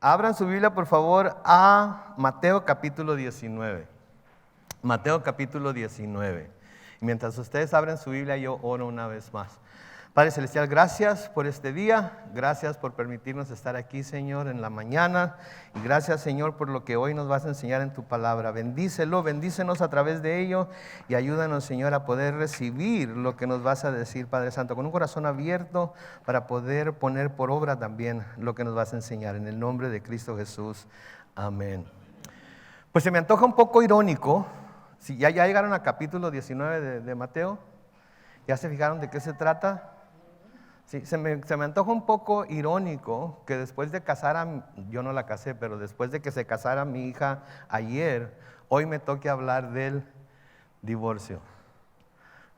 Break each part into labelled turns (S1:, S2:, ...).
S1: Abran su Biblia, por favor, a Mateo capítulo 19. Mateo capítulo 19. Mientras ustedes abren su Biblia, yo oro una vez más. Padre Celestial, gracias por este día, gracias por permitirnos estar aquí, Señor, en la mañana, y gracias, Señor, por lo que hoy nos vas a enseñar en tu palabra. Bendícelo, bendícenos a través de ello, y ayúdanos, Señor, a poder recibir lo que nos vas a decir, Padre Santo, con un corazón abierto para poder poner por obra también lo que nos vas a enseñar, en el nombre de Cristo Jesús, amén. Pues se me antoja un poco irónico, si ya llegaron al capítulo 19 de Mateo, ¿ya se fijaron de qué se trata? Sí, se me antoja un poco irónico que después de casar yo no la casé, pero después de que se casara mi hija ayer, hoy me toque hablar del divorcio.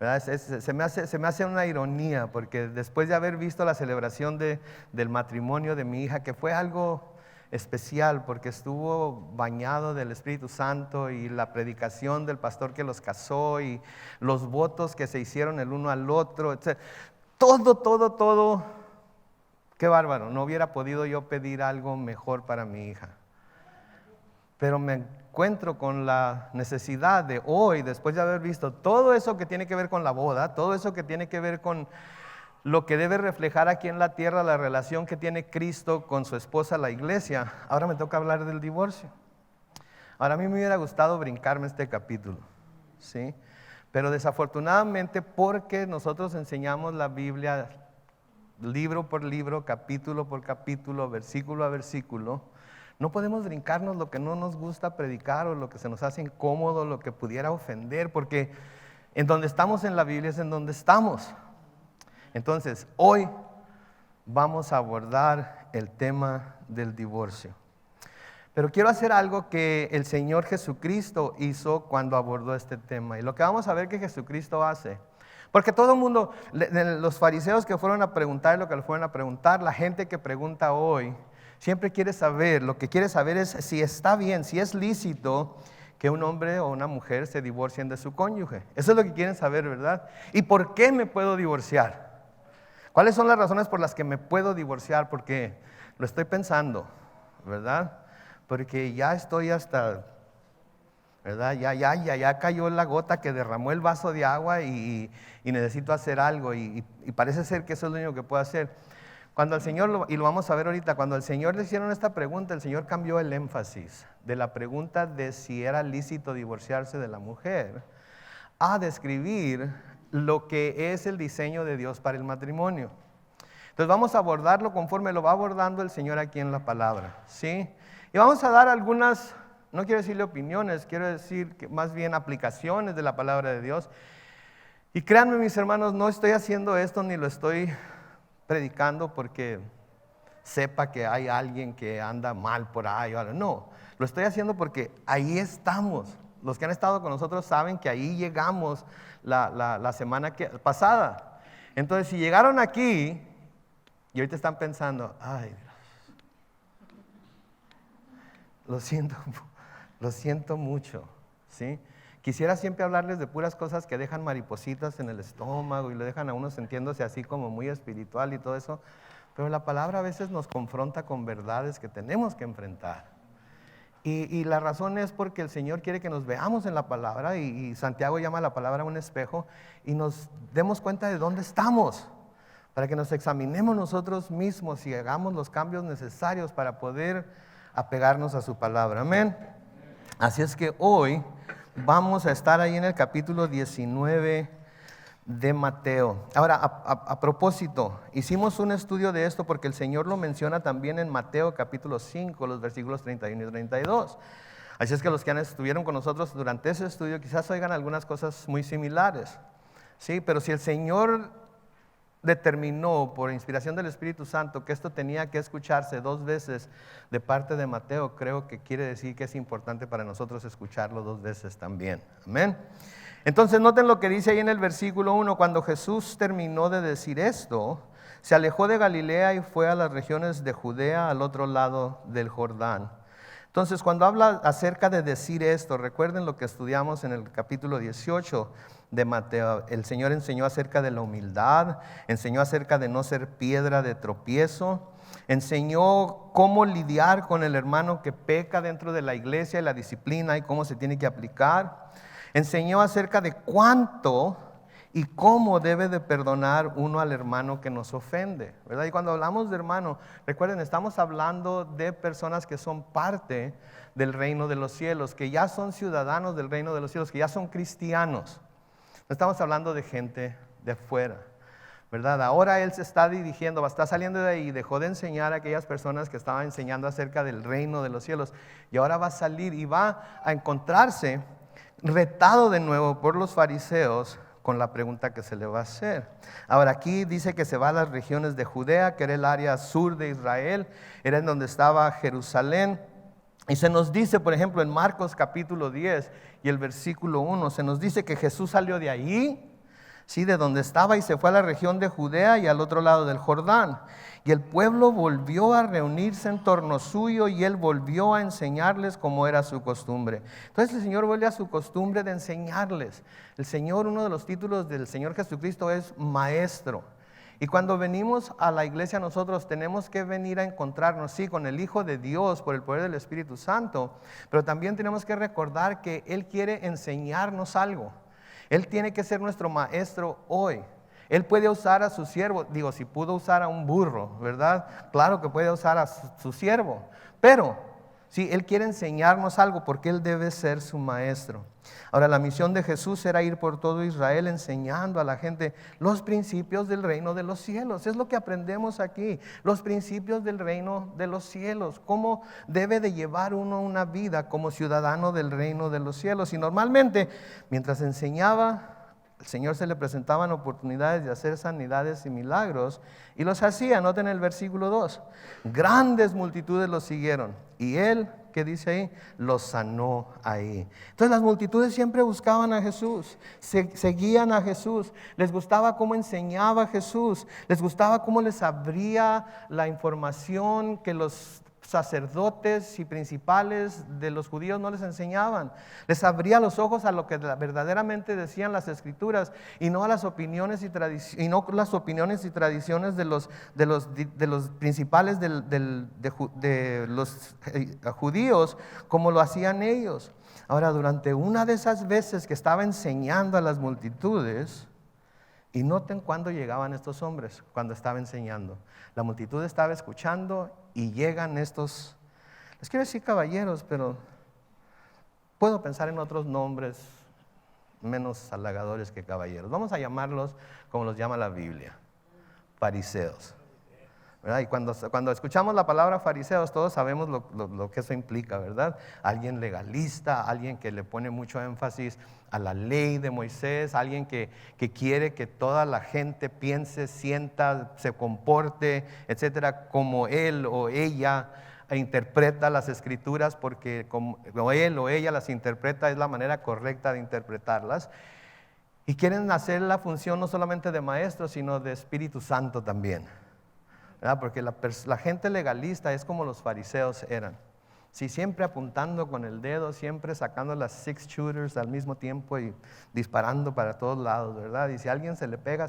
S1: ¿Verdad? Se me hace una ironía, porque después de haber visto la celebración del matrimonio de mi hija, que fue algo especial, porque estuvo bañado del Espíritu Santo, y la predicación del pastor que los casó, y los votos que se hicieron el uno al otro, etc. Todo, qué bárbaro. No hubiera podido yo pedir algo mejor para mi hija. Pero me encuentro con la necesidad de hoy, después de haber visto todo eso que tiene que ver con la boda, todo eso que tiene que ver con lo que debe reflejar aquí en la tierra, la relación que tiene Cristo con su esposa, la iglesia. Ahora me toca hablar del divorcio. Ahora, a mí me hubiera gustado brincarme este capítulo, ¿sí? Pero desafortunadamente, porque nosotros enseñamos la Biblia libro por libro, capítulo por capítulo, versículo a versículo, no podemos brincarnos lo que no nos gusta predicar o lo que se nos hace incómodo, lo que pudiera ofender, porque en donde estamos en la Biblia es en donde estamos. Entonces, hoy vamos a abordar el tema del divorcio. Pero quiero hacer algo que el Señor Jesucristo hizo cuando abordó este tema. Y lo que vamos a ver que Jesucristo hace. Porque todo el mundo, los fariseos que fueron a preguntar lo que le fueron a preguntar, la gente que pregunta hoy, siempre quiere saber, lo que quiere saber es si está bien, si es lícito que un hombre o una mujer se divorcien de su cónyuge. Eso es lo que quieren saber, ¿verdad? ¿Y por qué me puedo divorciar? ¿Cuáles son las razones por las que me puedo divorciar? Porque lo estoy pensando, ¿verdad? Porque ya estoy hasta, ¿verdad? Ya cayó la gota que derramó el vaso de agua y necesito hacer algo, y parece ser que eso es lo único que puedo hacer. Cuando el Señor, y lo vamos a ver ahorita, cuando al Señor le hicieron esta pregunta, el Señor cambió el énfasis de la pregunta de si era lícito divorciarse de la mujer a describir lo que es el diseño de Dios para el matrimonio. Entonces vamos a abordarlo conforme lo va abordando el Señor aquí en la palabra, ¿sí? Y vamos a dar algunas, no quiero decirle opiniones, quiero decir que más bien aplicaciones de la palabra de Dios. Y créanme, mis hermanos, no estoy haciendo esto ni lo estoy predicando porque sepa que hay alguien que anda mal por ahí. No, lo estoy haciendo porque ahí estamos. Los que han estado con nosotros saben que ahí llegamos la semana pasada. Entonces, si llegaron aquí y ahorita están pensando, ay, lo siento mucho, ¿sí? Quisiera siempre hablarles de puras cosas que dejan maripositas en el estómago y lo dejan a uno sintiéndose así como muy espiritual y todo eso, pero la palabra a veces nos confronta con verdades que tenemos que enfrentar. Y la razón es porque el Señor quiere que nos veamos en la palabra, y Santiago llama a la palabra un espejo, y nos demos cuenta de dónde estamos, para que nos examinemos nosotros mismos y hagamos los cambios necesarios para poder apegarnos a su palabra. Amén. Así es que hoy vamos a estar ahí en el capítulo 19 de Mateo. Ahora, a propósito, hicimos un estudio de esto porque el Señor lo menciona también en Mateo capítulo 5, los versículos 31 y 32. Así es que los que estuvieron con nosotros durante ese estudio quizás oigan algunas cosas muy similares, ¿sí? Pero si el Señor determinó por inspiración del Espíritu Santo que esto tenía que escucharse 2 veces de parte de Mateo, creo que quiere decir que es importante para nosotros escucharlo 2 veces también. Amén. Entonces noten lo que dice ahí en el versículo 1. Cuando Jesús terminó de decir esto, se alejó de Galilea y fue a las regiones de Judea, al otro lado del Jordán. Entonces, cuando habla acerca de decir esto, recuerden lo que estudiamos en el capítulo 18 de Mateo. El Señor enseñó acerca de la humildad, enseñó acerca de no ser piedra de tropiezo, enseñó cómo lidiar con el hermano que peca dentro de la iglesia y la disciplina y cómo se tiene que aplicar. Enseñó acerca de cuánto y cómo debe de perdonar uno al hermano que nos ofende, ¿verdad? Y cuando hablamos de hermano, recuerden, estamos hablando de personas que son parte del reino de los cielos, que ya son ciudadanos del reino de los cielos, que ya son cristianos. No estamos hablando de gente de afuera, ¿verdad? Ahora él se está dirigiendo, está saliendo de ahí, dejó de enseñar a aquellas personas que estaban enseñando acerca del reino de los cielos, y ahora va a salir y va a encontrarse retado de nuevo por los fariseos con la pregunta que se le va a hacer. Ahora aquí dice que se va a las regiones de Judea, que era el área sur de Israel, era en donde estaba Jerusalén. Y se nos dice, por ejemplo, en Marcos capítulo 10 y el versículo 1, se nos dice que Jesús salió de allí, ¿sí?, de donde estaba, y se fue a la región de Judea y al otro lado del Jordán. Y el pueblo volvió a reunirse en torno suyo y él volvió a enseñarles como era su costumbre. Entonces el Señor vuelve a su costumbre de enseñarles. El Señor, uno de los títulos del Señor Jesucristo es Maestro. Y cuando venimos a la iglesia nosotros tenemos que venir a encontrarnos, sí, con el Hijo de Dios por el poder del Espíritu Santo, pero también tenemos que recordar que Él quiere enseñarnos algo. Él tiene que ser nuestro maestro hoy. Él puede usar a su siervo, digo, si pudo usar a un burro, ¿verdad? Claro que puede usar a su siervo, pero sí, Él quiere enseñarnos algo porque Él debe ser su maestro. Ahora, la misión de Jesús era ir por todo Israel enseñando a la gente los principios del reino de los cielos. Es lo que aprendemos aquí, los principios del reino de los cielos, cómo debe de llevar uno una vida como ciudadano del reino de los cielos. Y normalmente, mientras enseñaba, el Señor se le presentaban oportunidades de hacer sanidades y milagros, y los hacía. Noten el versículo 2. Grandes multitudes los siguieron, y Él, ¿qué dice ahí? Los sanó ahí. Entonces las multitudes siempre buscaban a Jesús, seguían a Jesús, les gustaba cómo enseñaba Jesús, les gustaba cómo les abría la información que los sacerdotes y principales de los judíos no les enseñaban. Les abría los ojos a lo que verdaderamente decían las Escrituras y no a las opiniones y tradiciones de los principales de los judíos, como lo hacían ellos. Ahora, durante una de esas veces que estaba enseñando a las multitudes, y noten cuándo llegaban estos hombres, cuando estaba enseñando. La multitud estaba escuchando y llegan estos, les quiero decir caballeros, pero puedo pensar en otros nombres menos halagadores que caballeros. Vamos a llamarlos como los llama la Biblia, fariseos, ¿verdad? Y cuando escuchamos la palabra fariseos, todos sabemos lo que eso implica, ¿verdad? Alguien legalista, alguien que le pone mucho énfasis a la ley de Moisés, alguien que quiere que toda la gente piense, sienta, se comporte, etcétera, como él o ella interpreta las Escrituras, porque como él o ella las interpreta es la manera correcta de interpretarlas. Y quieren hacer la función no solamente de maestro, sino de Espíritu Santo también, ¿verdad? Porque la gente legalista es como los fariseos eran. Sí, siempre apuntando con el dedo, siempre sacando las 6 shooters al mismo tiempo y disparando para todos lados, ¿verdad? Y si a alguien se le pega,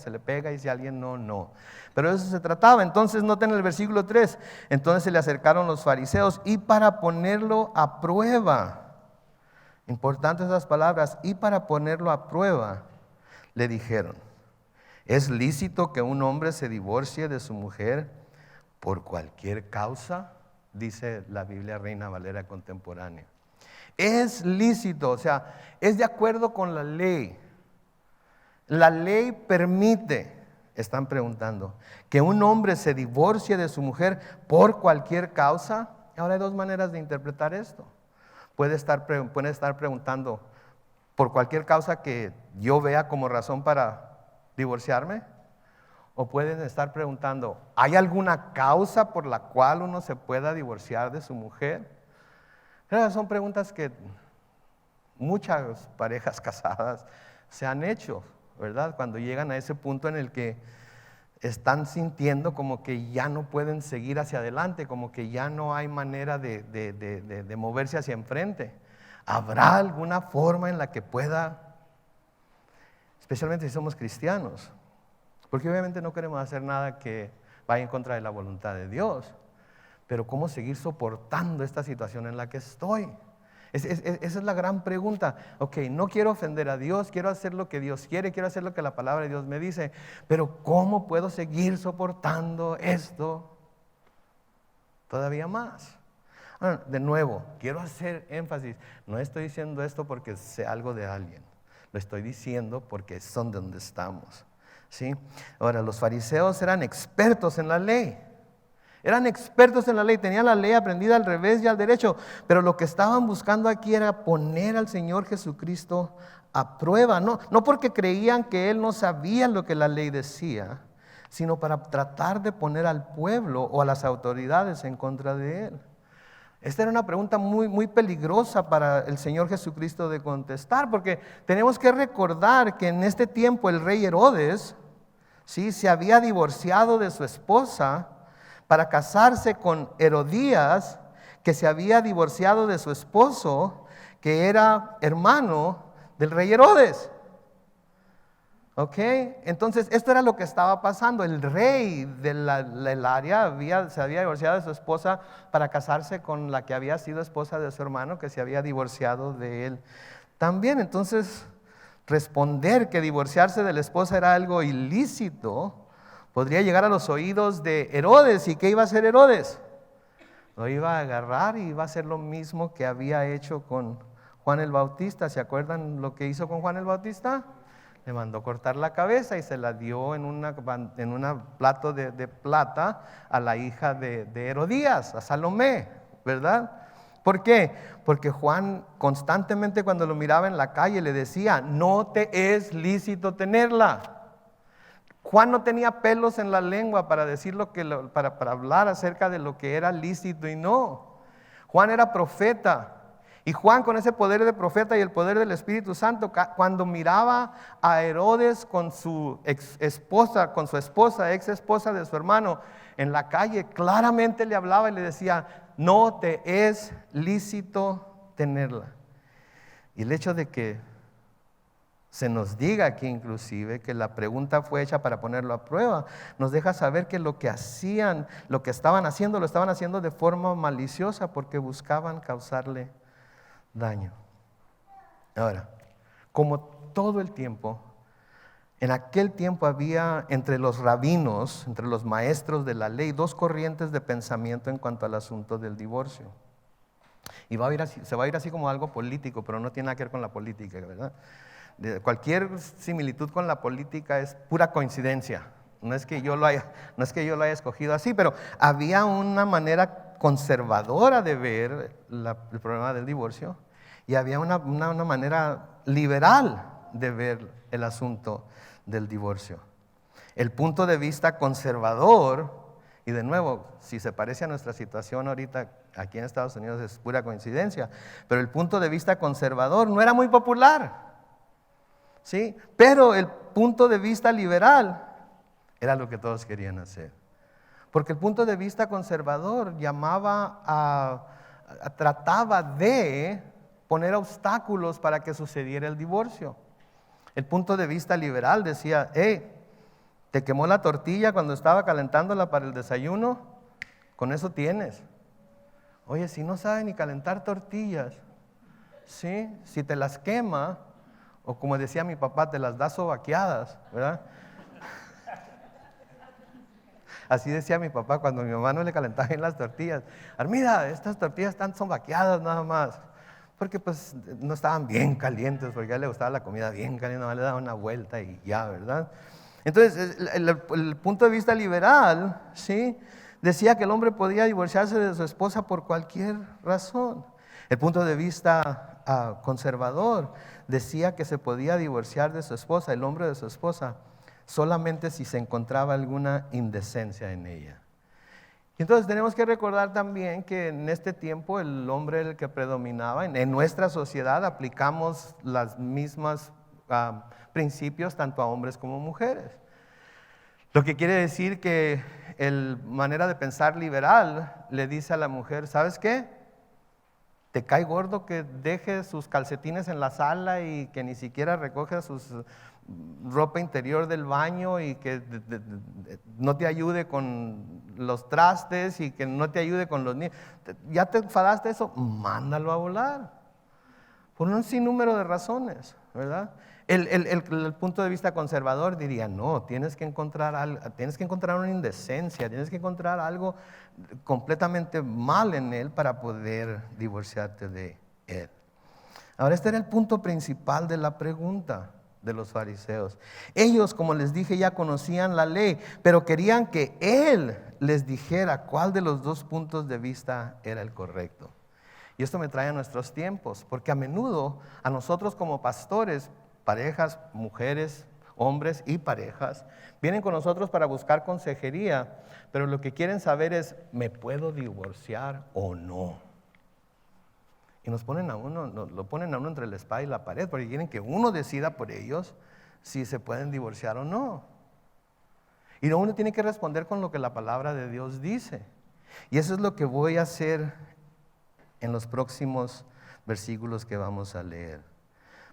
S1: y si a alguien no, no. Pero de eso se trataba. Entonces, noten el versículo 3. Entonces se le acercaron los fariseos y para ponerlo a prueba, importantes esas palabras, y para ponerlo a prueba, le dijeron: ¿es lícito que un hombre se divorcie de su mujer por cualquier causa? Dice la Biblia Reina Valera contemporánea. Es lícito, o sea, es de acuerdo con la ley. La ley permite, están preguntando, que un hombre se divorcie de su mujer por cualquier causa. Ahora hay dos maneras de interpretar esto. Puede estar preguntando, ¿por cualquier causa que yo vea como razón para divorciarme? O pueden estar preguntando, ¿hay alguna causa por la cual uno se pueda divorciar de su mujer? Esas son preguntas que muchas parejas casadas se han hecho, ¿verdad? Cuando llegan a ese punto en el que están sintiendo como que ya no pueden seguir hacia adelante, como que ya no hay manera de moverse hacia enfrente. ¿Habrá alguna forma en la que pueda, especialmente si somos cristianos? Porque obviamente no queremos hacer nada que vaya en contra de la voluntad de Dios. pero ¿cómo seguir soportando esta situación en la que estoy? Esa es la gran pregunta. Ok, no quiero ofender a Dios, quiero hacer lo que Dios quiere, quiero hacer lo que la palabra de Dios me dice, pero ¿cómo puedo seguir soportando esto todavía más? De nuevo, quiero hacer énfasis, no estoy diciendo esto porque sé algo de alguien, lo estoy diciendo porque son de donde estamos, ¿sí? Ahora, los fariseos eran expertos en la ley. Eran expertos en la ley, tenían la ley aprendida al revés y al derecho, pero lo que estaban buscando aquí era poner al Señor Jesucristo a prueba, no porque creían que Él no sabía lo que la ley decía, sino para tratar de poner al pueblo o a las autoridades en contra de Él. Esta era una pregunta muy, muy peligrosa para el Señor Jesucristo de contestar, porque tenemos que recordar que en este tiempo el rey Herodes, ¿sí?, se había divorciado de su esposa para casarse con Herodías, que se había divorciado de su esposo, que era hermano del rey Herodes. ¿Ok? Entonces, esto era lo que estaba pasando. El rey del área se había divorciado de su esposa para casarse con la que había sido esposa de su hermano, que se había divorciado de él también. Entonces, responder que divorciarse de la esposa era algo ilícito podría llegar a los oídos de Herodes. ¿Y qué iba a hacer Herodes? Lo iba a agarrar y iba a hacer lo mismo que había hecho con Juan el Bautista. ¿Se acuerdan lo que hizo con Juan el Bautista? Le mandó cortar la cabeza y se la dio en un plato de plata a la hija de Herodías, a Salomé, ¿verdad? ¿Por qué? Porque Juan constantemente cuando lo miraba en la calle le decía, no te es lícito tenerla. Juan no tenía pelos en la lengua para decir para hablar acerca de lo que era lícito y no. Juan era profeta. Y Juan, con ese poder de profeta y el poder del Espíritu Santo, cuando miraba a Herodes con su ex esposa de su hermano en la calle, claramente le hablaba y le decía, no te es lícito tenerla. Y el hecho de que se nos diga aquí inclusive que la pregunta fue hecha para ponerlo a prueba, nos deja saber que lo que estaban haciendo, lo estaban haciendo de forma maliciosa porque buscaban causarle daño. Ahora, como todo el tiempo, en aquel tiempo había entre los rabinos, entre los maestros de la ley, dos corrientes de pensamiento en cuanto al asunto del divorcio. Y se va a ir así como algo político, pero no tiene nada que ver con la política, ¿verdad? Cualquier similitud con la política es pura coincidencia. No es que yo lo haya escogido así, pero había una manera conservadora de ver el problema del divorcio y había una manera liberal de ver el asunto del divorcio. El punto de vista conservador, y de nuevo, si se parece a nuestra situación ahorita aquí en Estados Unidos es pura coincidencia, pero el punto de vista conservador no era muy popular. ¿Sí? Pero el punto de vista liberal era lo que todos querían hacer. Porque el punto de vista conservador trataba de poner obstáculos para que sucediera el divorcio. El punto de vista liberal decía, te quemó la tortilla cuando estaba calentándola para el desayuno, con eso tienes. Oye, si no sabe ni calentar tortillas, ¿sí? Si te las quema, o como decía mi papá, te las da sobaqueadas, ¿verdad? Así decía mi papá cuando mi mamá no le calentaba bien las tortillas. Armida, estas tortillas están sobaqueadas nada más. Porque pues no estaban bien calientes, porque a él le gustaba la comida bien caliente, nomás le daba una vuelta y ya, ¿verdad? Entonces, el punto de vista liberal, ¿sí?, decía que el hombre podía divorciarse de su esposa por cualquier razón. El punto de vista conservador decía que se podía divorciar de su esposa, el hombre de su esposa, solamente si se encontraba alguna indecencia en ella. Y entonces tenemos que recordar también que en este tiempo el hombre era el que predominaba. En nuestra sociedad aplicamos los mismos principios tanto a hombres como a mujeres. Lo que quiere decir que la manera de pensar liberal le dice a la mujer, ¿sabes qué? ¿Te cae gordo que deje sus calcetines en la sala y que ni siquiera recoge sus ropa interior del baño y que no te ayude con los trastes y que no te ayude con los niños. ¿Ya te enfadaste de eso? Mándalo a volar. Por un sinnúmero de razones, ¿verdad? El punto de vista conservador diría, no, tienes que encontrar una indecencia, tienes que encontrar algo completamente mal en él para poder divorciarte de él. Ahora, este era el punto principal de la pregunta de los fariseos. Ellos, como les dije, ya conocían la ley, pero querían que él les dijera cuál de los dos puntos de vista era el correcto. Y esto me trae a nuestros tiempos, porque a menudo a nosotros como pastores, parejas, mujeres, hombres y parejas, vienen con nosotros para buscar consejería, pero lo que quieren saber es, ¿me puedo divorciar o no? Y lo ponen a uno entre la espada y la pared, porque quieren que uno decida por ellos si se pueden divorciar o no. Y uno tiene que responder con lo que la palabra de Dios dice. Y eso es lo que voy a hacer en los próximos versículos que vamos a leer.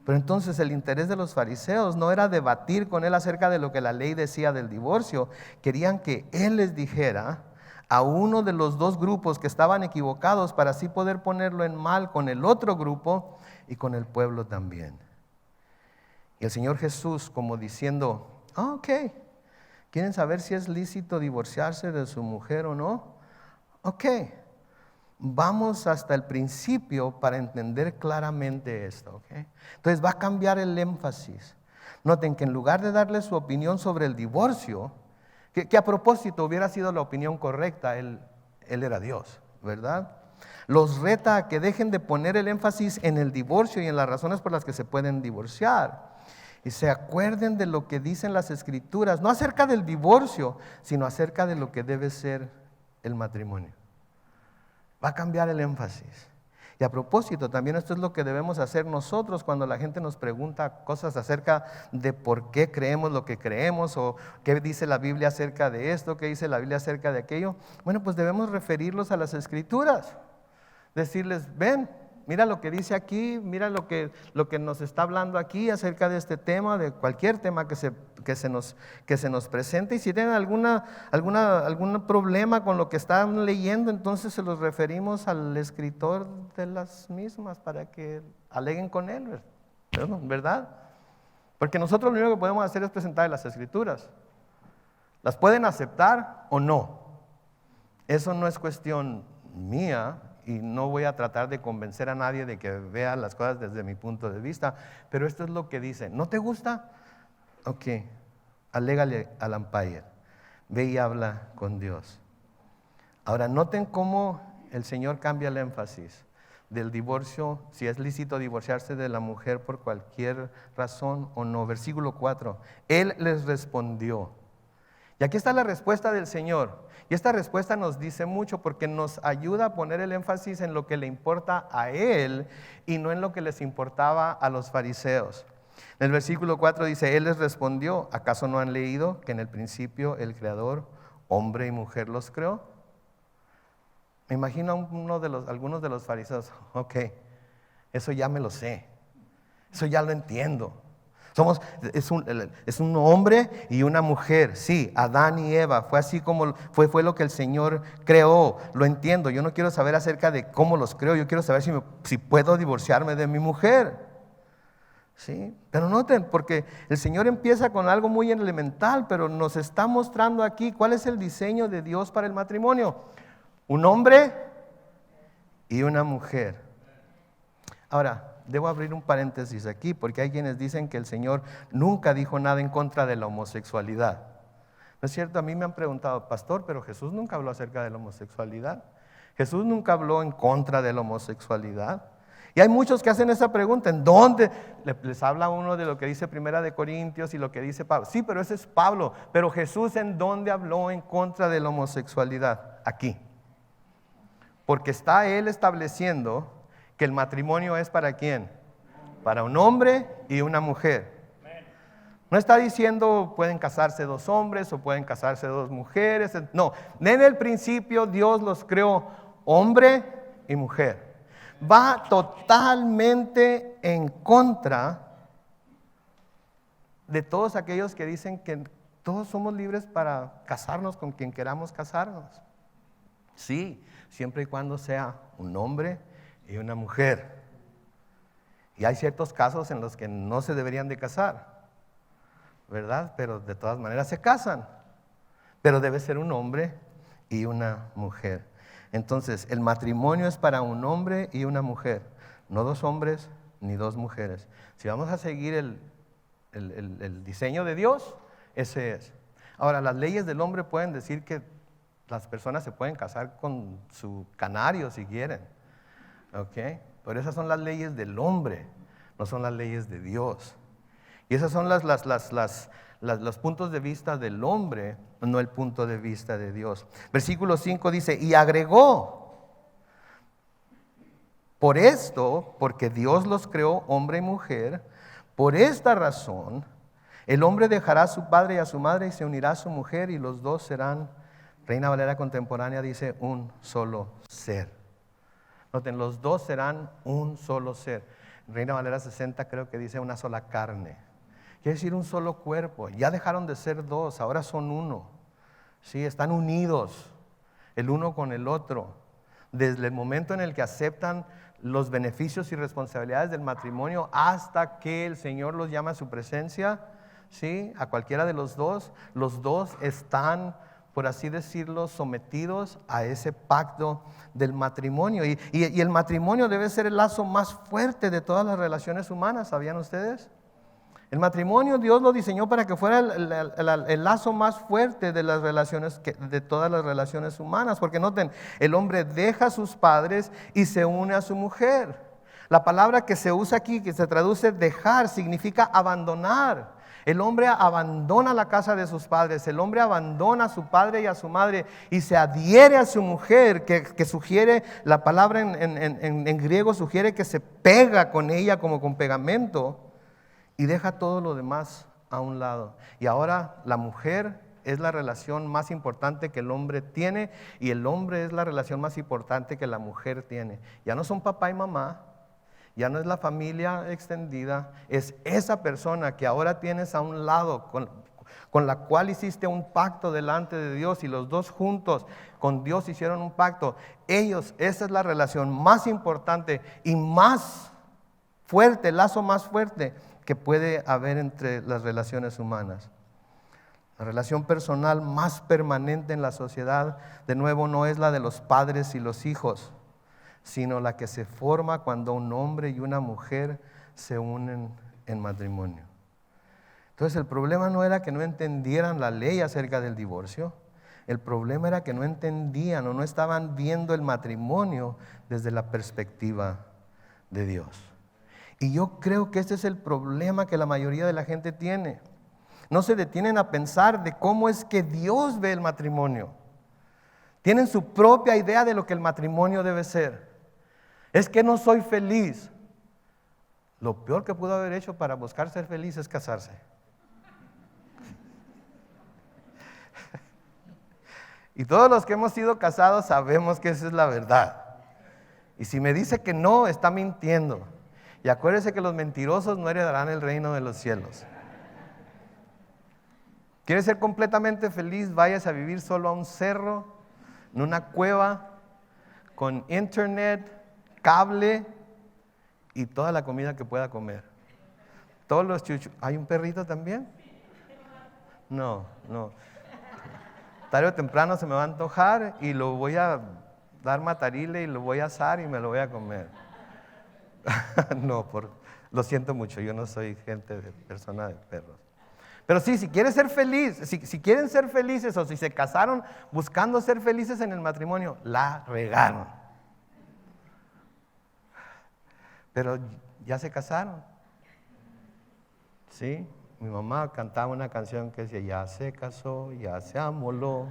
S1: Pero entonces el interés de los fariseos no era debatir con él acerca de lo que la ley decía del divorcio. Querían que él les dijera a uno de los dos grupos que estaban equivocados para así poder ponerlo en mal con el otro grupo y con el pueblo también. Y el Señor Jesús, como diciendo, ok, ¿quieren saber si es lícito divorciarse de su mujer o no? Ok, vamos hasta el principio para entender claramente esto. ¿Okay? Entonces va a cambiar el énfasis. Noten que en lugar de darle su opinión sobre el divorcio, que a propósito hubiera sido la opinión correcta, él era Dios, ¿verdad? Los reta a que dejen de poner el énfasis en el divorcio y en las razones por las que se pueden divorciar. Y se acuerden de lo que dicen las Escrituras, no acerca del divorcio, sino acerca de lo que debe ser el matrimonio. Va a cambiar el énfasis. Y a propósito, también esto es lo que debemos hacer nosotros cuando la gente nos pregunta cosas acerca de por qué creemos lo que creemos o qué dice la Biblia acerca de esto, qué dice la Biblia acerca de aquello. Bueno, pues debemos referirlos a las Escrituras. Decirles, ven, mira lo que dice aquí, mira lo que nos está hablando aquí acerca de este tema, de cualquier tema que se nos presente. Y si tienen algún problema con lo que están leyendo, entonces se los referimos al escritor de las mismas para que aleguen con él, ¿verdad? Porque nosotros lo único que podemos hacer es presentar las Escrituras. ¿Las pueden aceptar o no? Eso no es cuestión mía. Y no voy a tratar de convencer a nadie de que vea las cosas desde mi punto de vista, pero esto es lo que dice. ¿No te gusta? Ok, alégale al umpire, ve y habla con Dios. Ahora noten cómo el Señor cambia el énfasis del divorcio, si es lícito divorciarse de la mujer por cualquier razón o no. Versículo 4, Él les respondió. Y aquí está la respuesta del Señor. Y esta respuesta nos dice mucho porque nos ayuda a poner el énfasis en lo que le importa a Él y no en lo que les importaba a los fariseos. En el versículo 4 dice, Él les respondió, ¿acaso no han leído que en el principio el Creador, hombre y mujer, los creó? Me imagino algunos de los fariseos, ok, eso ya me lo sé, eso ya lo entiendo. Es un hombre y una mujer, sí, Adán y Eva, fue así como fue lo que el Señor creó, lo entiendo. Yo no quiero saber acerca de cómo los creó, yo quiero saber si puedo divorciarme de mi mujer. ¿Sí? Pero noten, porque el Señor empieza con algo muy elemental, pero nos está mostrando aquí cuál es el diseño de Dios para el matrimonio. Un hombre y una mujer. Ahora, debo abrir un paréntesis aquí, porque hay quienes dicen que el Señor nunca dijo nada en contra de la homosexualidad. ¿No es cierto? A mí me han preguntado, pastor, pero Jesús nunca habló acerca de la homosexualidad. Jesús nunca habló en contra de la homosexualidad. Y hay muchos que hacen esa pregunta, ¿en dónde? Les habla uno de lo que dice Primera de Corintios y lo que dice Pablo. Sí, pero ese es Pablo. Pero Jesús, ¿en dónde habló en contra de la homosexualidad? Aquí. Porque está Él estableciendo que el matrimonio es ¿para quién? Para un hombre y una mujer. No está diciendo pueden casarse dos hombres o pueden casarse dos mujeres. No, en el principio Dios los creó hombre y mujer. Va totalmente en contra de todos aquellos que dicen que todos somos libres para casarnos con quien queramos casarnos. Sí, siempre y cuando sea un hombre y una mujer. Y hay ciertos casos en los que no se deberían de casar, ¿verdad? Pero de todas maneras se casan. Pero debe ser un hombre y una mujer. Entonces, el matrimonio es para un hombre y una mujer, no dos hombres ni dos mujeres. Si vamos a seguir el diseño de Dios, ese es. Ahora, las leyes del hombre pueden decir que las personas se pueden casar con su canario si quieren, ¿ok? Pero esas son las leyes del hombre, no son las leyes de Dios. Y esas son los puntos de vista del hombre, no el punto de vista de Dios. Versículo 5 dice, y agregó, por esto, porque Dios los creó hombre y mujer, por esta razón, el hombre dejará a su padre y a su madre y se unirá a su mujer y los dos serán, Reina Valera contemporánea dice, un solo ser. Noten, los dos serán un solo ser. Reina Valera 60 creo que dice una sola carne. Quiere decir un solo cuerpo. Ya dejaron de ser dos, ahora son uno. Sí, están unidos el uno con el otro. Desde el momento en el que aceptan los beneficios y responsabilidades del matrimonio hasta que el Señor los llama a su presencia, ¿sí? A cualquiera de los dos están, por así decirlo, sometidos a ese pacto del matrimonio. Y el matrimonio debe ser el lazo más fuerte de todas las relaciones humanas, ¿sabían ustedes? El matrimonio Dios lo diseñó para que fuera el lazo más fuerte de las relaciones, de todas las relaciones humanas. Porque noten, el hombre deja a sus padres y se une a su mujer. La palabra que se usa aquí, que se traduce dejar, significa abandonar. El hombre abandona la casa de sus padres, el hombre abandona a su padre y a su madre y se adhiere a su mujer, que sugiere, la palabra en griego sugiere que se pega con ella como con pegamento y deja todo lo demás a un lado. Y ahora la mujer es la relación más importante que el hombre tiene y el hombre es la relación más importante que la mujer tiene. Ya no son papá y mamá. Ya no es la familia extendida, es esa persona que ahora tienes a un lado, con la cual hiciste un pacto delante de Dios y los dos juntos con Dios hicieron un pacto. Ellos, esa es la relación más importante y más fuerte, el lazo más fuerte que puede haber entre las relaciones humanas. La relación personal más permanente en la sociedad, de nuevo, no es la de los padres y los hijos, sino la que se forma cuando un hombre y una mujer se unen en matrimonio. Entonces el problema no era que no entendieran la ley acerca del divorcio, el problema era que no entendían o no estaban viendo el matrimonio desde la perspectiva de Dios. Y yo creo que este es el problema que la mayoría de la gente tiene. No se detienen a pensar de cómo es que Dios ve el matrimonio. Tienen su propia idea de lo que el matrimonio debe ser. Es que no soy feliz. Lo peor que pudo haber hecho para buscar ser feliz es casarse. Y todos los que hemos sido casados sabemos que esa es la verdad. Y si me dice que no, está mintiendo. Y acuérdese que los mentirosos no heredarán el reino de los cielos. ¿Quiere ser completamente feliz? Váyase a vivir solo a un cerro, en una cueva, con internet, cable y toda la comida que pueda comer. Todos los chuchos. ¿Hay un perrito también? No. Tarde o temprano se me va a antojar y lo voy a dar matarile y lo voy a asar y me lo voy a comer. Lo siento mucho, yo no soy persona de perros. Pero sí, si quieres ser feliz, si quieren ser felices o si se casaron buscando ser felices en el matrimonio, la regaron. Pero ya se casaron. ¿Sí? Mi mamá cantaba una canción que decía, ya se casó, ya se amoló,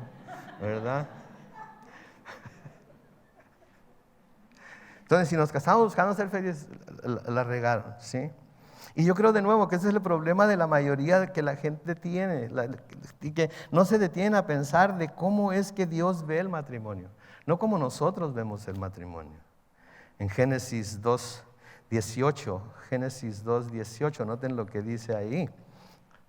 S1: ¿verdad? Entonces, si nos casamos buscando ser felices, la regaron, ¿sí? Y yo creo de nuevo que ese es el problema de la mayoría que la gente tiene, y que no se detienen a pensar de cómo es que Dios ve el matrimonio, no como nosotros vemos el matrimonio. En Génesis 2:18, noten lo que dice ahí.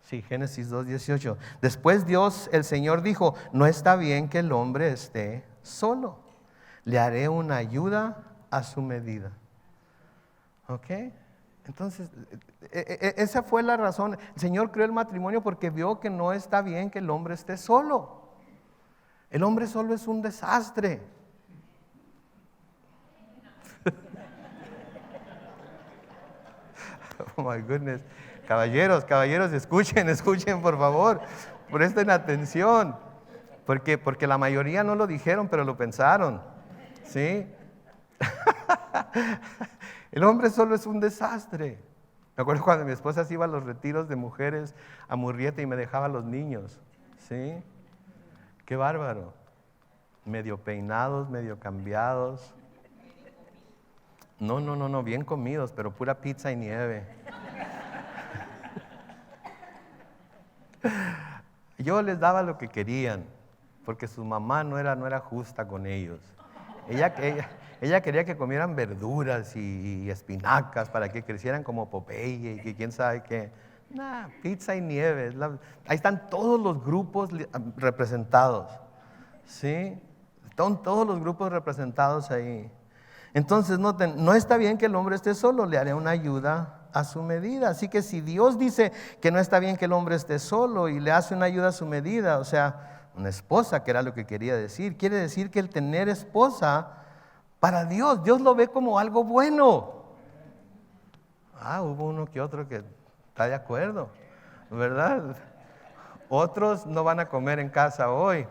S1: Sí, Génesis 2:18. Después Dios, el Señor dijo, no está bien que el hombre esté solo. Le haré una ayuda a su medida. ¿Ok? Entonces, esa fue la razón. El Señor creó el matrimonio porque vio que no está bien que el hombre esté solo. El hombre solo es un desastre. Oh my goodness. Caballeros, escuchen por favor. Presten atención. Porque la mayoría no lo dijeron, pero lo pensaron. ¿Sí? El hombre solo es un desastre. Me acuerdo cuando mi esposa se iba a los retiros de mujeres a Murrieta y me dejaba a los niños. ¿Sí? Qué bárbaro. Medio peinados, medio cambiados. No, bien comidos, pero pura pizza y nieve. Yo les daba lo que querían, porque su mamá no era justa con ellos. Ella quería que comieran verduras y espinacas para que crecieran como Popeye y que quién sabe qué. Pizza y nieve. Ahí están todos los grupos representados. ¿Sí? Están todos los grupos representados ahí. Entonces, noten, no está bien que el hombre esté solo, le haré una ayuda a su medida. Así que si Dios dice que no está bien que el hombre esté solo y le hace una ayuda a su medida, o sea, una esposa, que era lo que quería decir, quiere decir que el tener esposa, para Dios lo ve como algo bueno. Hubo uno que otro que está de acuerdo, ¿verdad? Otros no van a comer en casa hoy.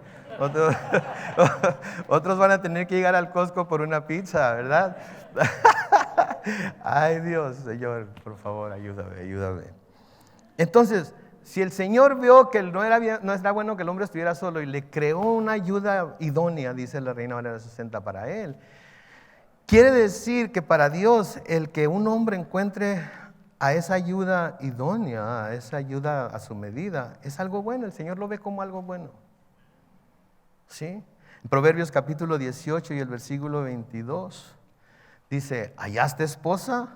S1: Otros van a tener que llegar al Costco por una pizza, ¿verdad? Ay Dios, Señor, por favor, ayúdame. Entonces, si el Señor vio que no era bueno que el hombre estuviera solo y le creó una ayuda idónea, dice la Reina Valera 60 para él, quiere decir que para Dios el que un hombre encuentre a esa ayuda idónea, a esa ayuda a su medida, es algo bueno. El Señor lo ve como algo bueno. ¿Sí? En Proverbios capítulo 18 y el versículo 22 dice, ¿hallaste esposa?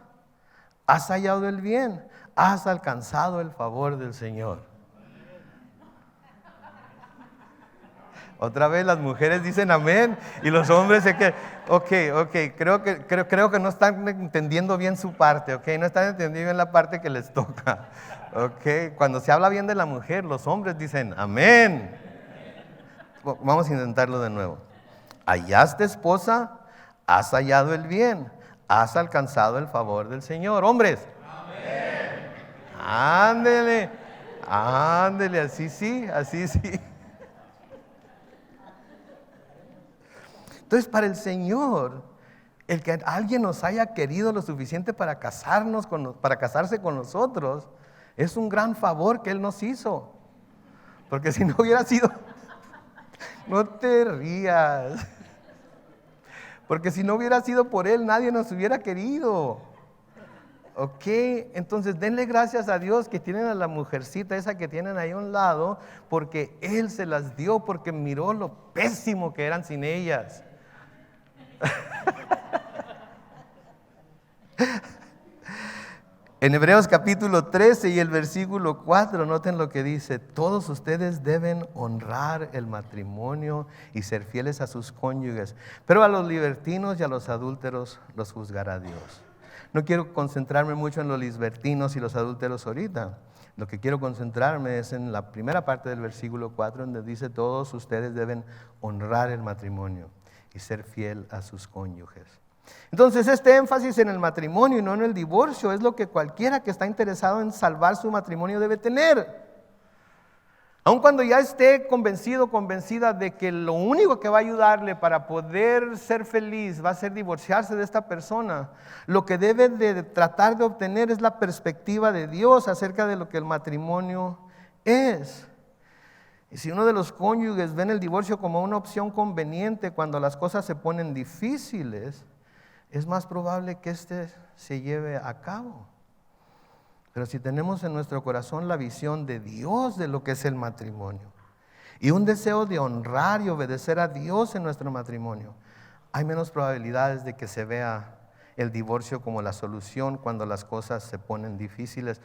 S1: ¿Has hallado el bien? ¿Has alcanzado el favor del Señor? Otra vez las mujeres dicen amén y los hombres se quedan. Ok, creo que no están entendiendo bien su parte, ok, no están entendiendo bien la parte que les toca. Ok, cuando se habla bien de la mujer, los hombres dicen amén. Vamos a intentarlo de nuevo. ¿Hallaste esposa? ¿Has hallado el bien? ¿Has alcanzado el favor del Señor? Hombres. Amén. Ándele, así sí. Entonces, para el Señor, el que alguien nos haya querido lo suficiente para casarse con nosotros, es un gran favor que Él nos hizo. Porque si no hubiera sido, no te rías. Porque si no hubiera sido por Él, nadie nos hubiera querido. Ok, entonces denle gracias a Dios que tienen a la mujercita esa que tienen ahí a un lado, porque Él se las dio, porque miró lo pésimo que eran sin ellas. En Hebreos capítulo 13 y el versículo 4, noten lo que dice: todos ustedes deben honrar el matrimonio y ser fieles a sus cónyuges, pero a los libertinos y a los adúlteros los juzgará Dios. No quiero concentrarme mucho en los libertinos y los adúlteros ahorita. Lo que quiero concentrarme es en la primera parte del versículo 4, donde dice: todos ustedes deben honrar el matrimonio y ser fiel a sus cónyuges. Entonces, este énfasis en el matrimonio y no en el divorcio es lo que cualquiera que está interesado en salvar su matrimonio debe tener. Aun cuando ya esté convencido, convencida de que lo único que va a ayudarle para poder ser feliz va a ser divorciarse de esta persona, lo que debe de tratar de obtener es la perspectiva de Dios acerca de lo que el matrimonio es. Y si uno de los cónyuges ven el divorcio como una opción conveniente cuando las cosas se ponen difíciles, es más probable que éste se lleve a cabo. Pero si tenemos en nuestro corazón la visión de Dios de lo que es el matrimonio y un deseo de honrar y obedecer a Dios en nuestro matrimonio, hay menos probabilidades de que se vea el divorcio como la solución cuando las cosas se ponen difíciles.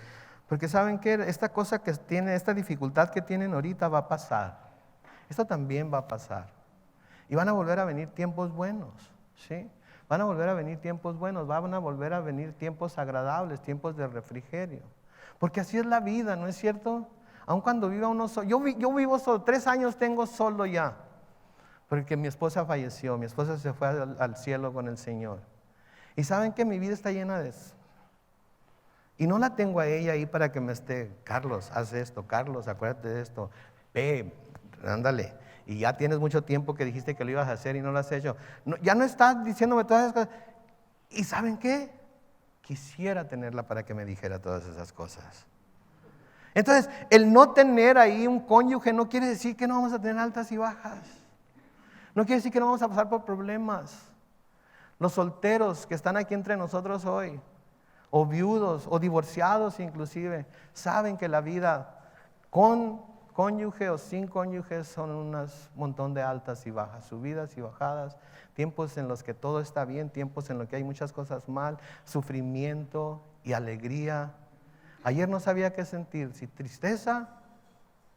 S1: Porque saben que esta cosa que tiene, esta dificultad que tienen ahorita va a pasar. Esto también va a pasar. Y van a volver a venir tiempos buenos, ¿sí? Van a volver a venir tiempos buenos, van a volver a venir tiempos agradables, tiempos de refrigerio. Porque así es la vida, ¿no es cierto? Aun cuando viva uno solo. Yo vivo solo, 3 años tengo solo ya. Porque mi esposa falleció, mi esposa se fue al cielo con el Señor. Y saben que mi vida está llena de eso. Y no la tengo a ella ahí para que me esté, Carlos, haz esto, Carlos, acuérdate de esto, ve, ándale. Y ya tienes mucho tiempo que dijiste que lo ibas a hacer y no lo has hecho. No, ya no estás diciéndome todas esas cosas. ¿Y saben qué? Quisiera tenerla para que me dijera todas esas cosas. Entonces, el no tener ahí un cónyuge no quiere decir que no vamos a tener altas y bajas. No quiere decir que no vamos a pasar por problemas. Los solteros que están aquí entre nosotros hoy, o viudos, o divorciados inclusive, saben que la vida con cónyuge o sin cónyuge son un montón de altas y bajas, subidas y bajadas, tiempos en los que todo está bien, tiempos en los que hay muchas cosas mal, sufrimiento y alegría. Ayer no sabía qué sentir, si tristeza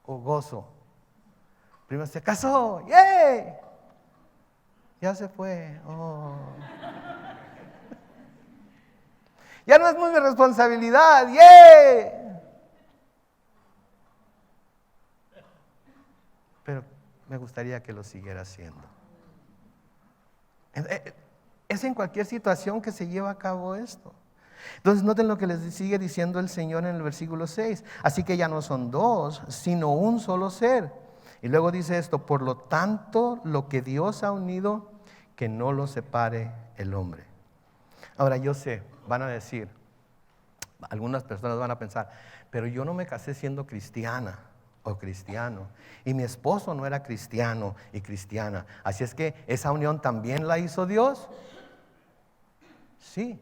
S1: o gozo. Primero se casó, ¡yay! Ya se fue, oh. Ya no es mi responsabilidad, ¡yay! Pero me gustaría que lo siguiera haciendo. Es en cualquier situación que se lleva a cabo esto. Entonces noten lo que les sigue diciendo el Señor en el versículo 6. Así que ya no son dos, sino un solo ser. Y luego dice esto: por lo tanto, lo que Dios ha unido, que no lo separe el hombre. Ahora yo sé, van a decir, algunas personas van a pensar, pero yo no me casé siendo cristiana o cristiano, y mi esposo no era cristiano y cristiana, así es que esa unión también la hizo Dios. Sí,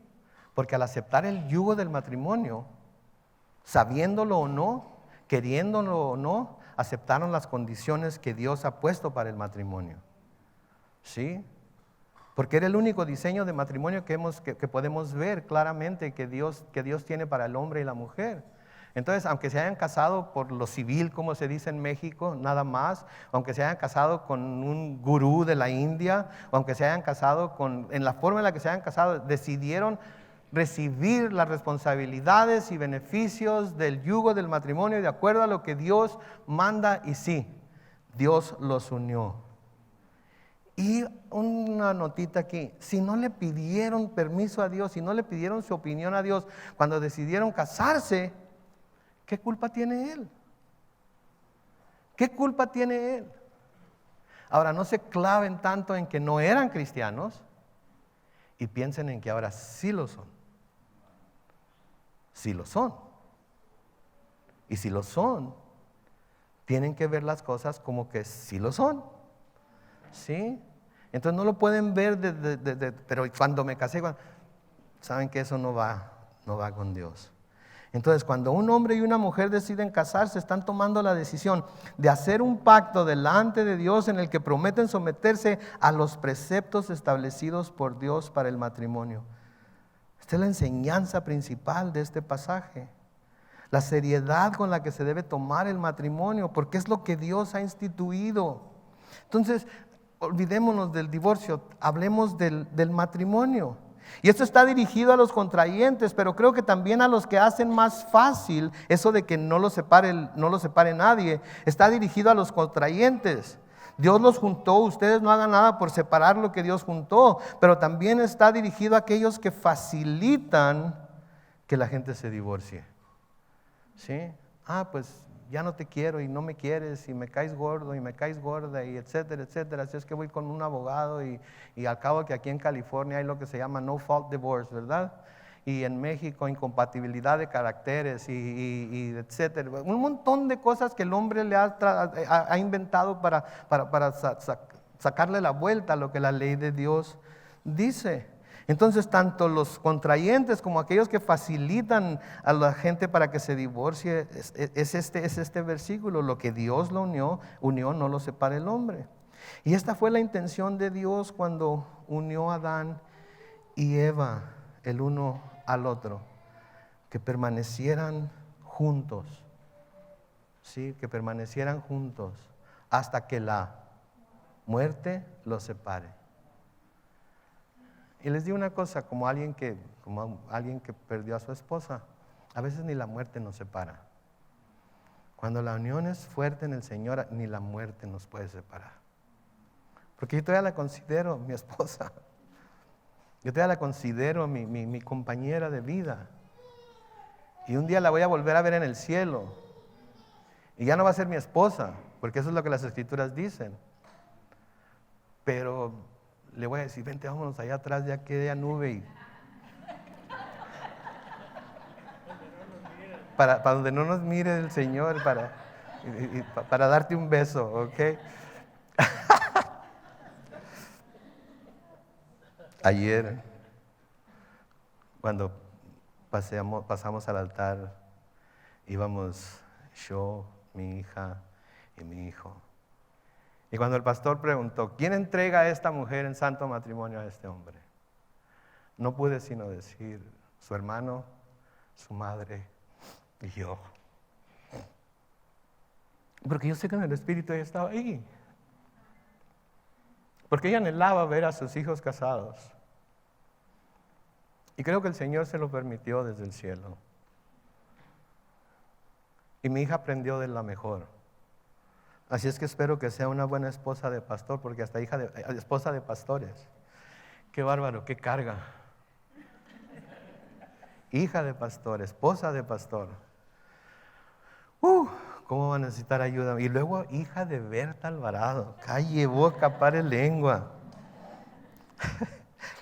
S1: porque al aceptar el yugo del matrimonio, sabiéndolo o no, queriéndolo o no, aceptaron las condiciones que Dios ha puesto para el matrimonio. Sí, porque era el único diseño de matrimonio que podemos ver claramente que Dios tiene para el hombre y la mujer. Entonces, aunque se hayan casado por lo civil, como se dice en México, nada más, aunque se hayan casado con un gurú de la India, o aunque se hayan casado en la forma en la que se hayan casado, decidieron recibir las responsabilidades y beneficios del yugo del matrimonio de acuerdo a lo que Dios manda, y sí, Dios los unió. Y una notita aquí: si no le pidieron permiso a Dios, si no le pidieron su opinión a Dios cuando decidieron casarse, ¿qué culpa tiene Él? ¿Qué culpa tiene Él? Ahora, no se claven tanto en que no eran cristianos y piensen en que ahora sí lo son. Sí lo son. Y si lo son, tienen que ver las cosas como que sí lo son. ¿Sí? Entonces no lo pueden ver pero cuando me casé, saben que eso no va con Dios. Entonces, cuando un hombre y una mujer deciden casarse, están tomando la decisión de hacer un pacto delante de Dios en el que prometen someterse a los preceptos establecidos por Dios para el matrimonio. Esta es la enseñanza principal de este pasaje. La seriedad con la que se debe tomar el matrimonio, porque es lo que Dios ha instituido. Entonces, olvidémonos del divorcio, hablemos del matrimonio. Y esto está dirigido a los contrayentes, pero creo que también a los que hacen más fácil eso de que no lo separe nadie. Está dirigido a los contrayentes. Dios los juntó, ustedes no hagan nada por separar lo que Dios juntó, pero también está dirigido a aquellos que facilitan que la gente se divorcie. ¿Sí? Pues ya no te quiero y no me quieres y me caes gordo y me caes gorda y etcétera, etcétera. Así es que voy con un abogado y al cabo que aquí en California hay lo que se llama no fault divorce, ¿verdad? Y en México incompatibilidad de caracteres y etcétera. Un montón de cosas que el hombre le ha inventado para sacarle la vuelta a lo que la ley de Dios dice. Entonces, tanto los contrayentes como aquellos que facilitan a la gente para que se divorcie, es este versículo: lo que Dios lo unió, no lo separa el hombre. Y esta fue la intención de Dios cuando unió a Adán y Eva el uno al otro, que permanecieran juntos. Sí, que permanecieran juntos hasta que la muerte los separe. Y les digo una cosa, como alguien que perdió a su esposa, a veces ni la muerte nos separa. Cuando la unión es fuerte en el Señor, ni la muerte nos puede separar. Porque yo todavía la considero mi esposa. Yo todavía la considero mi compañera de vida. Y un día la voy a volver a ver en el cielo. Y ya no va a ser mi esposa, porque eso es lo que las Escrituras dicen. Pero le voy a decir, vente, vámonos allá atrás de aquella nube y para donde no nos mire el Señor, para darte un beso, ¿ok? Ayer, cuando pasamos al altar, íbamos yo, mi hija y mi hijo. Y cuando el pastor preguntó, ¿quién entrega a esta mujer en santo matrimonio a este hombre? No pude sino decir, su hermano, su madre y yo. Porque yo sé que en el Espíritu ella estaba ahí. Porque ella anhelaba ver a sus hijos casados. Y creo que el Señor se lo permitió desde el cielo. Y mi hija aprendió de la mejor. Así es que espero que sea una buena esposa de pastor, porque hasta esposa de pastores. Qué bárbaro, qué carga. Hija de pastor, esposa de pastor. ¿Cómo va a necesitar ayuda? Y luego hija de Berta Alvarado. Calle, boca, pare lengua.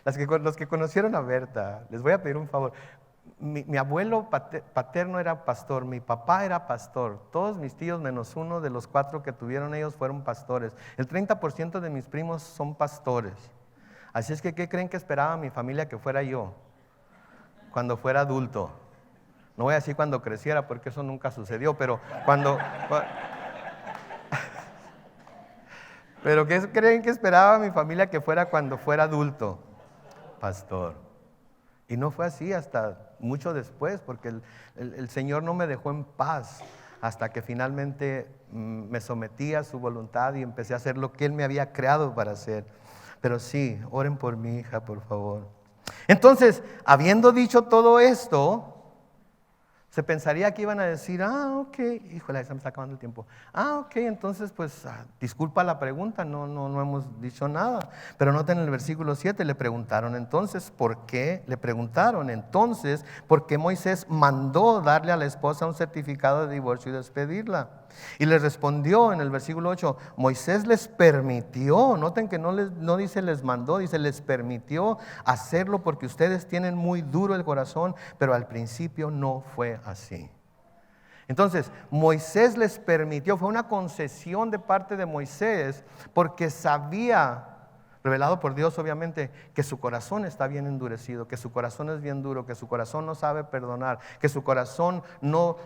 S1: Los que conocieron a Berta, les voy a pedir un favor. Mi abuelo paterno era pastor, mi papá era pastor, todos mis tíos menos uno de los 4 que tuvieron ellos fueron pastores. El 30% de mis primos son pastores. Así es que, ¿qué creen que esperaba mi familia que fuera yo cuando fuera adulto? No voy a decir cuando creciera porque eso nunca sucedió, pero pero ¿qué creen que esperaba mi familia que fuera cuando fuera adulto? Pastor. Y no fue así hasta mucho después, porque el Señor no me dejó en paz hasta que finalmente me sometí a su voluntad y empecé a hacer lo que Él me había creado para hacer. Pero sí, oren por mi hija, por favor. Entonces, habiendo dicho todo esto, se pensaría que iban a decir, ok, híjole, se me está acabando el tiempo. Ok, entonces pues disculpa la pregunta, no hemos dicho nada. Pero noten en el versículo 7, le preguntaron entonces, ¿por qué? Le preguntaron entonces, ¿por qué Moisés mandó darle a la esposa un certificado de divorcio y despedirla? Y les respondió en el versículo 8, Moisés les permitió, noten que no dice les mandó, dice les permitió hacerlo porque ustedes tienen muy duro el corazón, pero al principio no fue así. Entonces, Moisés les permitió, fue una concesión de parte de Moisés porque sabía, revelado por Dios obviamente, que su corazón está bien endurecido, que su corazón es bien duro, que su corazón no sabe perdonar, que su corazón no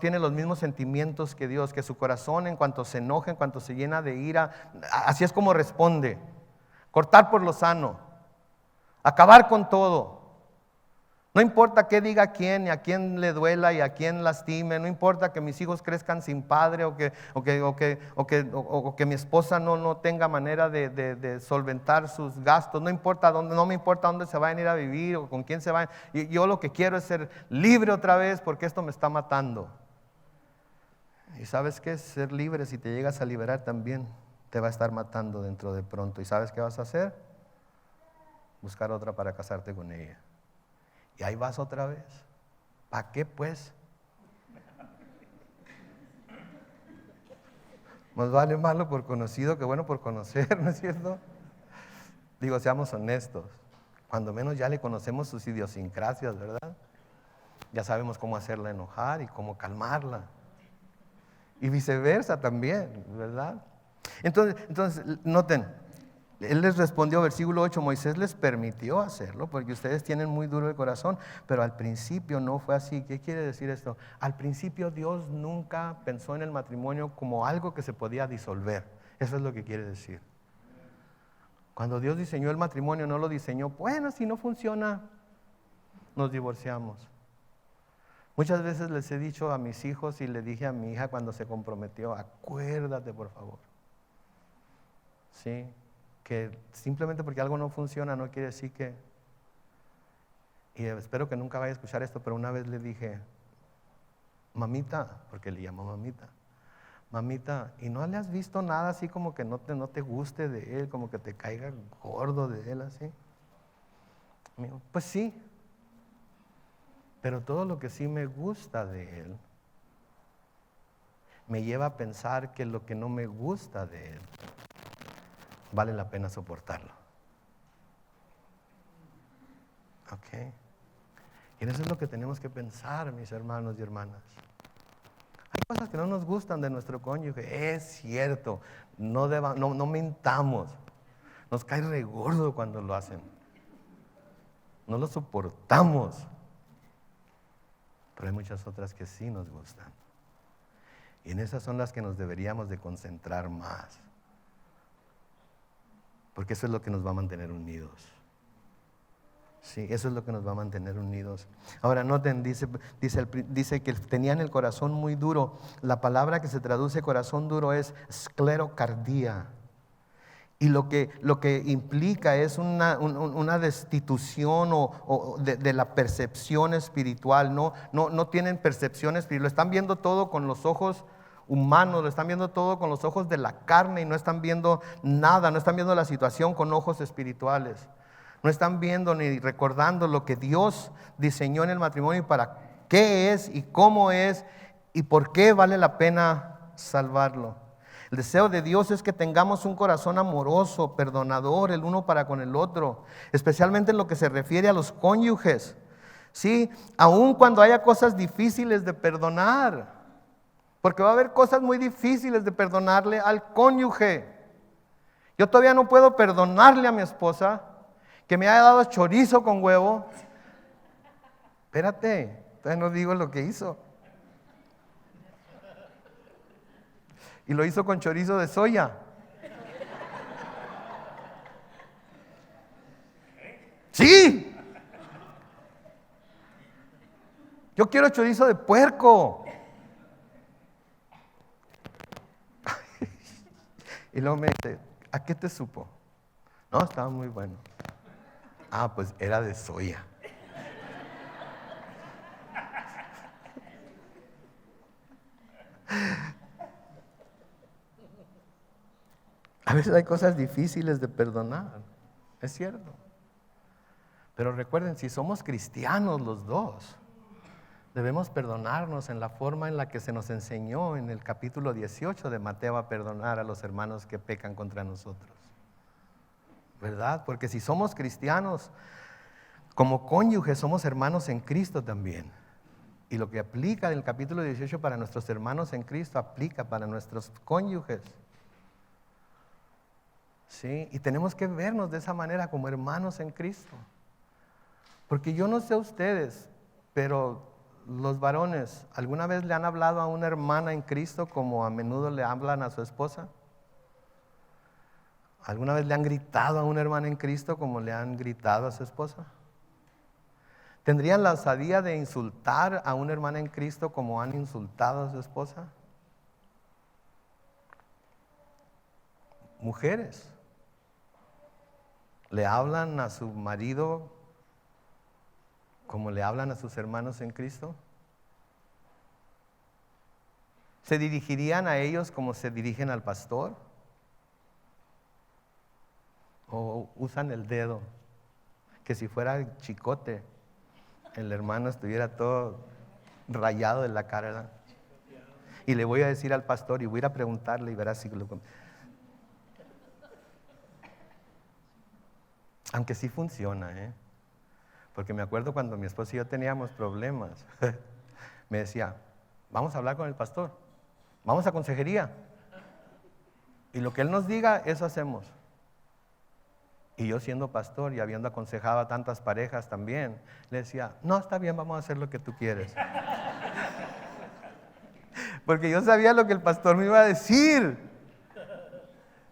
S1: tiene los mismos sentimientos que Dios, que su corazón en cuanto se enoja, en cuanto se llena de ira, así es como responde. Cortar por lo sano, acabar con todo. No importa qué diga quién, ni a quién le duela y a quién lastime. No importa que mis hijos crezcan sin padre o que mi esposa no tenga manera de solventar sus gastos. No me importa dónde se vayan a ir a vivir o con quién se vayan. Yo lo que quiero es ser libre otra vez porque esto me está matando. Y ¿sabes qué? Ser libre, si te llegas a liberar también, te va a estar matando dentro de pronto. ¿Y sabes qué vas a hacer? Buscar otra para casarte con ella. Y ahí vas otra vez. ¿Para qué pues? Más vale malo por conocido que bueno por conocer, ¿no es cierto? Digo, seamos honestos. Cuando menos ya le conocemos sus idiosincrasias, ¿verdad? Ya sabemos cómo hacerla enojar y cómo calmarla. Y viceversa también, ¿verdad? Entonces noten. Él les respondió, versículo 8, Moisés les permitió hacerlo porque ustedes tienen muy duro el corazón, pero al principio no fue así. ¿Qué quiere decir esto? Al principio Dios nunca pensó en el matrimonio como algo que se podía disolver. Eso es lo que quiere decir. Cuando Dios diseñó el matrimonio, no lo diseñó, bueno, si no funciona, nos divorciamos. Muchas veces les he dicho a mis hijos y le dije a mi hija cuando se comprometió, acuérdate por favor. Sí, que simplemente porque algo no funciona no quiere decir que... Y espero que nunca vaya a escuchar esto, pero una vez le dije, mamita, porque le llamo mamita, mamita, ¿y no le has visto nada así como que no te guste de él, como que te caiga gordo de él así? Me dijo, pues sí, pero todo lo que sí me gusta de él me lleva a pensar que lo que no me gusta de él vale la pena soportarlo. ¿Ok? Y eso es lo que tenemos que pensar, mis hermanos y hermanas. Hay cosas que no nos gustan de nuestro cónyuge, es cierto, no mintamos. Nos cae regordo cuando lo hacen. No lo soportamos. Pero hay muchas otras que sí nos gustan. Y en esas son las que nos deberíamos de concentrar más. Porque eso es lo que nos va a mantener unidos. Sí, eso es lo que nos va a mantener unidos. Ahora noten, dice que tenían el corazón muy duro. La palabra que se traduce corazón duro es esclerocardía. Y lo que implica es una destitución de la percepción espiritual. No tienen percepción espiritual. Lo están viendo todo con los ojos humanos, lo están viendo todo con los ojos de la carne y no están viendo nada, no están viendo la situación con ojos espirituales. No están viendo ni recordando lo que Dios diseñó en el matrimonio y para qué es y cómo es y por qué vale la pena salvarlo. El deseo de Dios es que tengamos un corazón amoroso, perdonador el uno para con el otro, especialmente en lo que se refiere a los cónyuges. Sí, aun cuando haya cosas difíciles de perdonar, porque va a haber cosas muy difíciles de perdonarle al cónyuge. Yo todavía no puedo perdonarle a mi esposa que me haya dado chorizo con huevo. Espérate, todavía no digo lo que hizo. Y lo hizo con chorizo de soya. Sí. Yo quiero chorizo de puerco. Y luego me dice, ¿a qué te supo? No, estaba muy bueno. Ah, pues era de soya. A veces hay cosas difíciles de perdonar, es cierto. Pero recuerden, si somos cristianos los dos, debemos perdonarnos en la forma en la que se nos enseñó en el capítulo 18 de Mateo a perdonar a los hermanos que pecan contra nosotros. ¿Verdad? Porque si somos cristianos, como cónyuges somos hermanos en Cristo también. Y lo que aplica en el capítulo 18 para nuestros hermanos en Cristo, aplica para nuestros cónyuges. ¿Sí? Y tenemos que vernos de esa manera como hermanos en Cristo. Porque yo no sé a ustedes, pero los varones, ¿alguna vez le han hablado a una hermana en Cristo como a menudo le hablan a su esposa? ¿Alguna vez le han gritado a una hermana en Cristo como le han gritado a su esposa? ¿Tendrían la osadía de insultar a una hermana en Cristo como han insultado a su esposa? Mujeres, ¿le hablan a su marido como le hablan a sus hermanos en Cristo? ¿Se dirigirían a ellos como se dirigen al pastor? ¿O usan el dedo? Que si fuera chicote, el hermano estuviera todo rayado de la cara, ¿verdad? Y le voy a decir al pastor y voy a ir a preguntarle y verás si lo... Aunque sí funciona, porque me acuerdo cuando mi esposo y yo teníamos problemas, me decía, vamos a hablar con el pastor, vamos a consejería, y lo que él nos diga, eso hacemos. Y yo siendo pastor y habiendo aconsejado a tantas parejas también, le decía, no, está bien, vamos a hacer lo que tú quieres. Porque yo sabía lo que el pastor me iba a decir.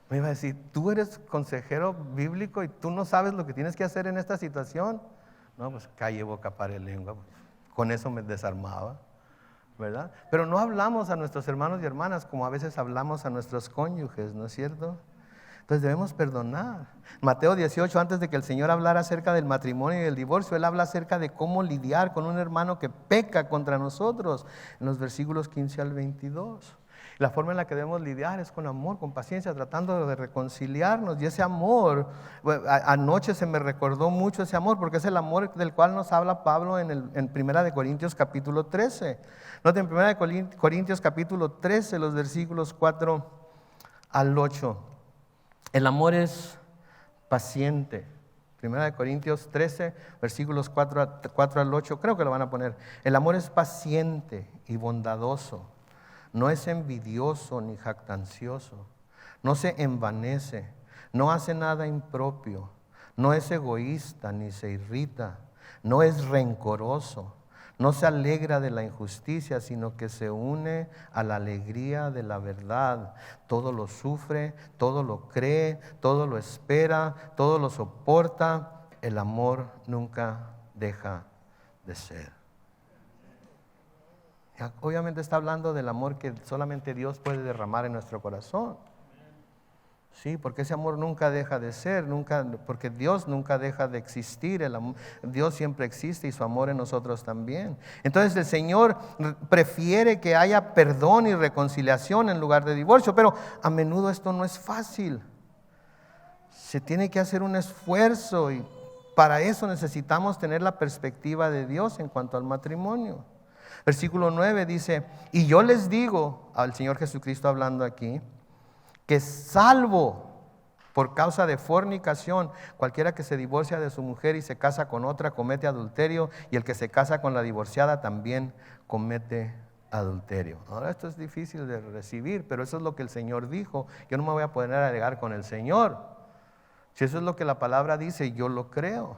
S1: Me iba a decir, tú eres consejero bíblico y tú no sabes lo que tienes que hacer en esta situación. No, pues calle, boca, pare, lengua. Pues, Con eso me desarmaba, ¿verdad? Pero no hablamos a nuestros hermanos y hermanas como a veces hablamos a nuestros cónyuges, ¿no es cierto? Entonces debemos perdonar. Mateo 18, antes de que el Señor hablara acerca del matrimonio y del divorcio, Él habla acerca de cómo lidiar con un hermano que peca contra nosotros, en los versículos 15 al 22. La forma en la que debemos lidiar es con amor, con paciencia, tratando de reconciliarnos. Y ese amor, anoche se me recordó mucho ese amor, porque es el amor del cual nos habla Pablo en 1 Corintios capítulo 13. Noten, en 1 Corintios capítulo 13, los versículos 4 al 8. El amor es paciente. 1 Corintios 13, versículos 4 al 8, creo que lo van a poner. El amor es paciente y bondadoso. No es envidioso ni jactancioso. No se envanece. No hace nada impropio. No es egoísta ni se irrita. No es rencoroso. No se alegra de la injusticia, sino que se une a la alegría de la verdad. Todo lo sufre, todo lo cree, todo lo espera, todo lo soporta. El amor nunca deja de ser. Obviamente está hablando del amor que solamente Dios puede derramar en nuestro corazón. Sí, porque ese amor nunca deja de ser, porque Dios nunca deja de existir. Dios siempre existe y su amor en nosotros también. Entonces el Señor prefiere que haya perdón y reconciliación en lugar de divorcio, pero a menudo esto no es fácil. Se tiene que hacer un esfuerzo y para eso necesitamos tener la perspectiva de Dios en cuanto al matrimonio. Versículo 9 dice: y yo les digo, al Señor Jesucristo hablando aquí, que salvo por causa de fornicación, cualquiera que se divorcia de su mujer y se casa con otra comete adulterio, y el que se casa con la divorciada también comete adulterio. Ahora esto es difícil de recibir, pero eso es lo que el Señor dijo. Yo no me voy a poder alegar con el Señor. Si eso es lo que la palabra dice, yo lo creo.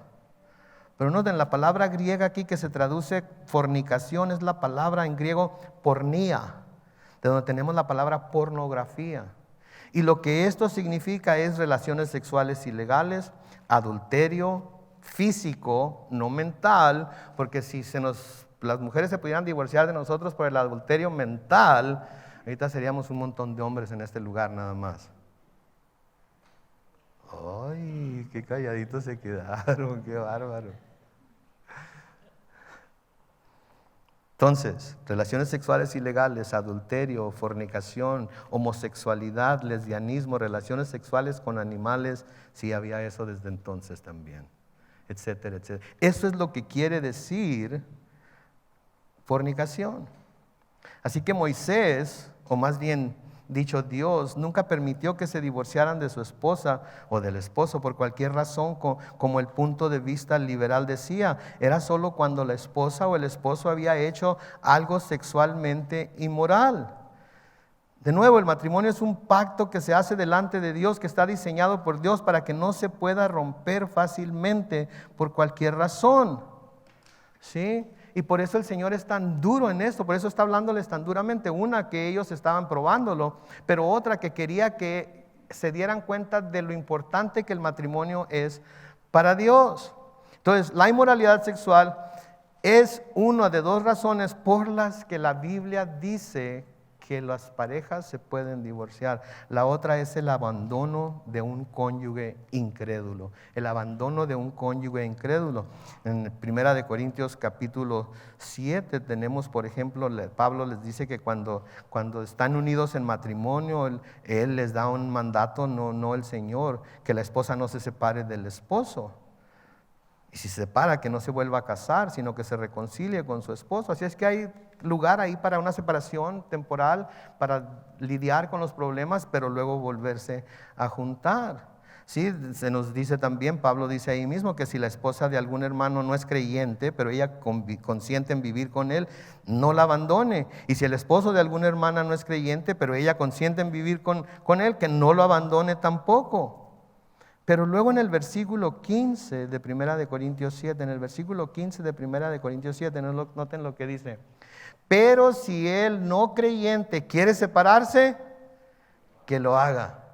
S1: Pero noten, la palabra griega aquí que se traduce fornicación es la palabra en griego pornía, de donde tenemos la palabra pornografía. Y lo que esto significa es relaciones sexuales ilegales, adulterio físico, no mental, porque si las mujeres se pudieran divorciar de nosotros por el adulterio mental, ahorita seríamos un montón de hombres en este lugar nada más. Ay, qué calladitos se quedaron, qué bárbaro. Entonces, relaciones sexuales ilegales, adulterio, fornicación, homosexualidad, lesbianismo, relaciones sexuales con animales, sí había eso desde entonces también, etcétera, etcétera. Eso es lo que quiere decir fornicación. Así que Moisés, o más bien dicho Dios, nunca permitió que se divorciaran de su esposa o del esposo por cualquier razón, como el punto de vista liberal decía. Era solo cuando la esposa o el esposo había hecho algo sexualmente inmoral. De nuevo, el matrimonio es un pacto que se hace delante de Dios, que está diseñado por Dios para que no se pueda romper fácilmente por cualquier razón. ¿Sí? Y por eso el Señor es tan duro en esto, por eso está hablándoles tan duramente. Una, que ellos estaban probándolo, pero otra, que quería que se dieran cuenta de lo importante que el matrimonio es para Dios. Entonces, la inmoralidad sexual es una de dos razones por las que la Biblia dice que las parejas se pueden divorciar. La otra es el abandono de un cónyuge incrédulo. El abandono de un cónyuge incrédulo. En 1 Corintios capítulo 7 tenemos, por ejemplo, Pablo les dice que cuando están unidos en matrimonio, él les da un mandato, no el Señor, que la esposa no se separe del esposo. Y si se separa, que no se vuelva a casar, sino que se reconcilie con su esposo. Así es que hay lugar ahí para una separación temporal, para lidiar con los problemas, pero luego volverse a juntar. Sí, se nos dice también, Pablo dice ahí mismo, que si la esposa de algún hermano no es creyente, pero ella consiente en vivir con él, no la abandone. Y si el esposo de alguna hermana no es creyente, pero ella consiente en vivir con él, que no lo abandone tampoco. Pero luego en el versículo 15 de 1 Corintios 7, en el versículo 15 de 1 Corintios 7, noten lo que dice. Pero si el no creyente quiere separarse, que lo haga.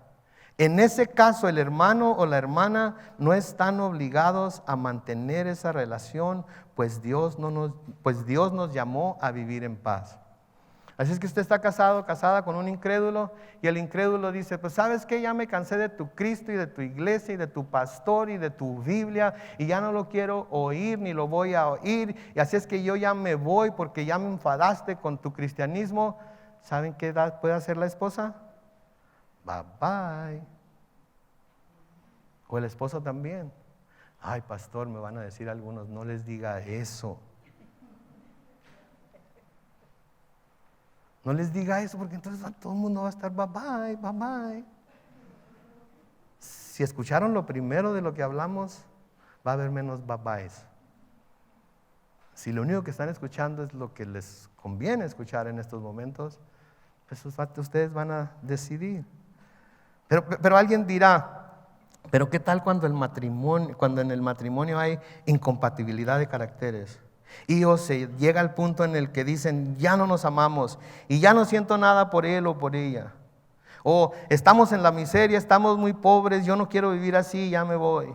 S1: En ese caso, el hermano o la hermana no están obligados a mantener esa relación, pues Dios nos llamó a vivir en paz. Así es que usted está casado, casada con un incrédulo, y el incrédulo dice, pues ¿sabes qué? Ya me cansé de tu Cristo y de tu iglesia y de tu pastor y de tu Biblia, y ya no lo quiero oír ni lo voy a oír, y así es que yo ya me voy porque ya me enfadaste con tu cristianismo. ¿Saben qué puede hacer la esposa? Bye bye. O el esposo también. Ay, pastor, me van a decir algunos, no les diga eso. No les diga eso porque entonces todo el mundo va a estar bye bye, bye bye. Si escucharon lo primero de lo que hablamos, va a haber menos bye byes. Si lo único que están escuchando es lo que les conviene escuchar en estos momentos, pues ustedes van a decidir. Pero alguien dirá, pero ¿qué tal cuando en el matrimonio hay incompatibilidad de caracteres? Y o se llega al punto en el que dicen, ya no nos amamos y ya no siento nada por él o por ella. O estamos en la miseria, estamos muy pobres, yo no quiero vivir así, ya me voy.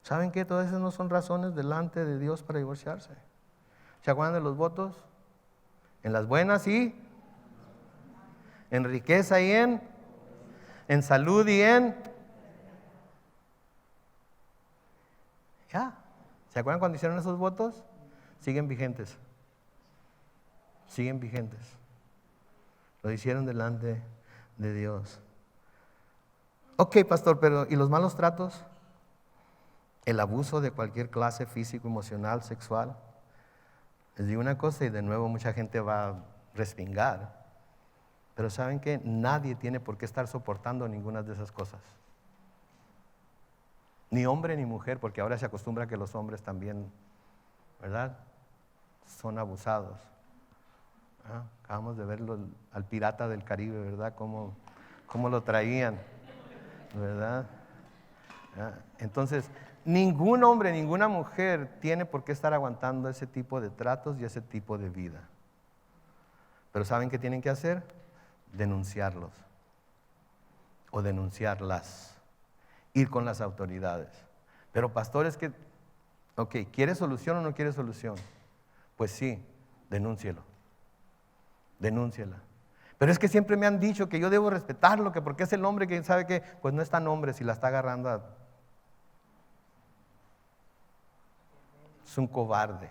S1: ¿Saben qué? Todas esas no son razones delante de Dios para divorciarse. ¿Se acuerdan de los votos? En las buenas y en riqueza y en salud y ya. ¿Se acuerdan cuando hicieron esos votos? Siguen vigentes. Siguen vigentes. Lo hicieron delante de Dios. Ok, pastor, pero ¿y los malos tratos? El abuso de cualquier clase, físico, emocional, sexual. Les digo una cosa y de nuevo mucha gente va a respingar. Pero ¿saben qué? Nadie tiene por qué estar soportando ninguna de esas cosas. Ni hombre ni mujer, porque ahora se acostumbra que los hombres también, ¿verdad?, son abusados. Acabamos de verlo al pirata del Caribe, ¿verdad? Cómo lo traían, ¿verdad? Entonces, ningún hombre, ninguna mujer tiene por qué estar aguantando ese tipo de tratos y ese tipo de vida. Pero ¿saben qué tienen que hacer? Denunciarlos o denunciarlas, ir con las autoridades. Pero pastor, es que, ok, ¿quiere solución o no quiere solución? Pues sí, denúncielo, denúnciela. Pero es que siempre me han dicho que yo debo respetarlo, que porque es el hombre que sabe que, pues no es tan hombre si la está agarrando es un cobarde,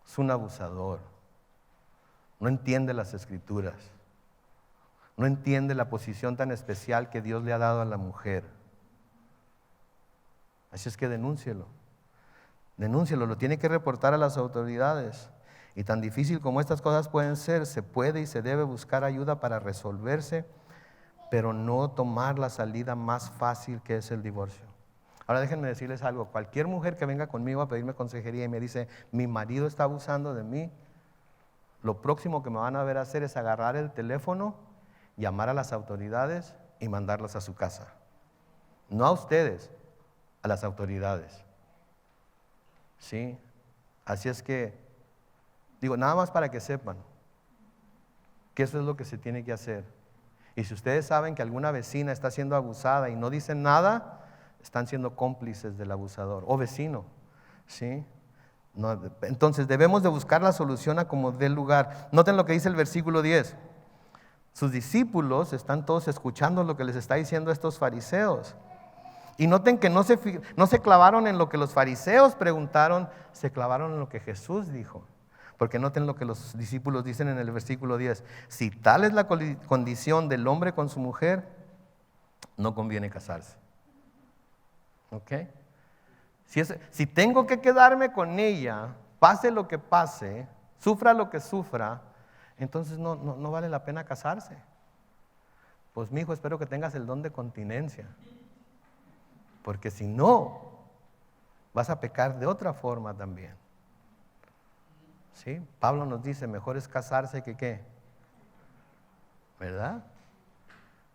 S1: es un abusador, no entiende las escrituras, no entiende la posición tan especial que Dios le ha dado a la mujer. Así es que denúncielo, lo tiene que reportar a las autoridades. Y tan difícil como estas cosas pueden ser, se puede y se debe buscar ayuda para resolverse, pero no tomar la salida más fácil que es el divorcio. Ahora déjenme decirles algo, cualquier mujer que venga conmigo a pedirme consejería y me dice, mi marido está abusando de mí, lo próximo que me van a ver hacer es agarrar el teléfono, llamar a las autoridades y mandarlas a su casa. No a ustedes, a las autoridades. ¿Sí? Así es que, digo, nada más para que sepan que eso es lo que se tiene que hacer. Y si ustedes saben que alguna vecina está siendo abusada y no dicen nada, están siendo cómplices del abusador o vecino. ¿Sí? No, entonces debemos de buscar la solución a como dé lugar. Noten lo que dice el versículo 10. Sus discípulos están todos escuchando lo que les está diciendo estos fariseos. Y noten que no se clavaron en lo que los fariseos preguntaron, se clavaron en lo que Jesús dijo. Porque noten lo que los discípulos dicen en el versículo 10. Si tal es la condición del hombre con su mujer, no conviene casarse. ¿Ok? Si tengo que quedarme con ella, pase lo que pase, sufra lo que sufra, entonces no vale la pena casarse. Pues mi hijo, espero que tengas el don de continencia. Porque si no, vas a pecar de otra forma también. ¿Sí? Pablo nos dice, mejor es casarse que ¿qué? ¿Verdad?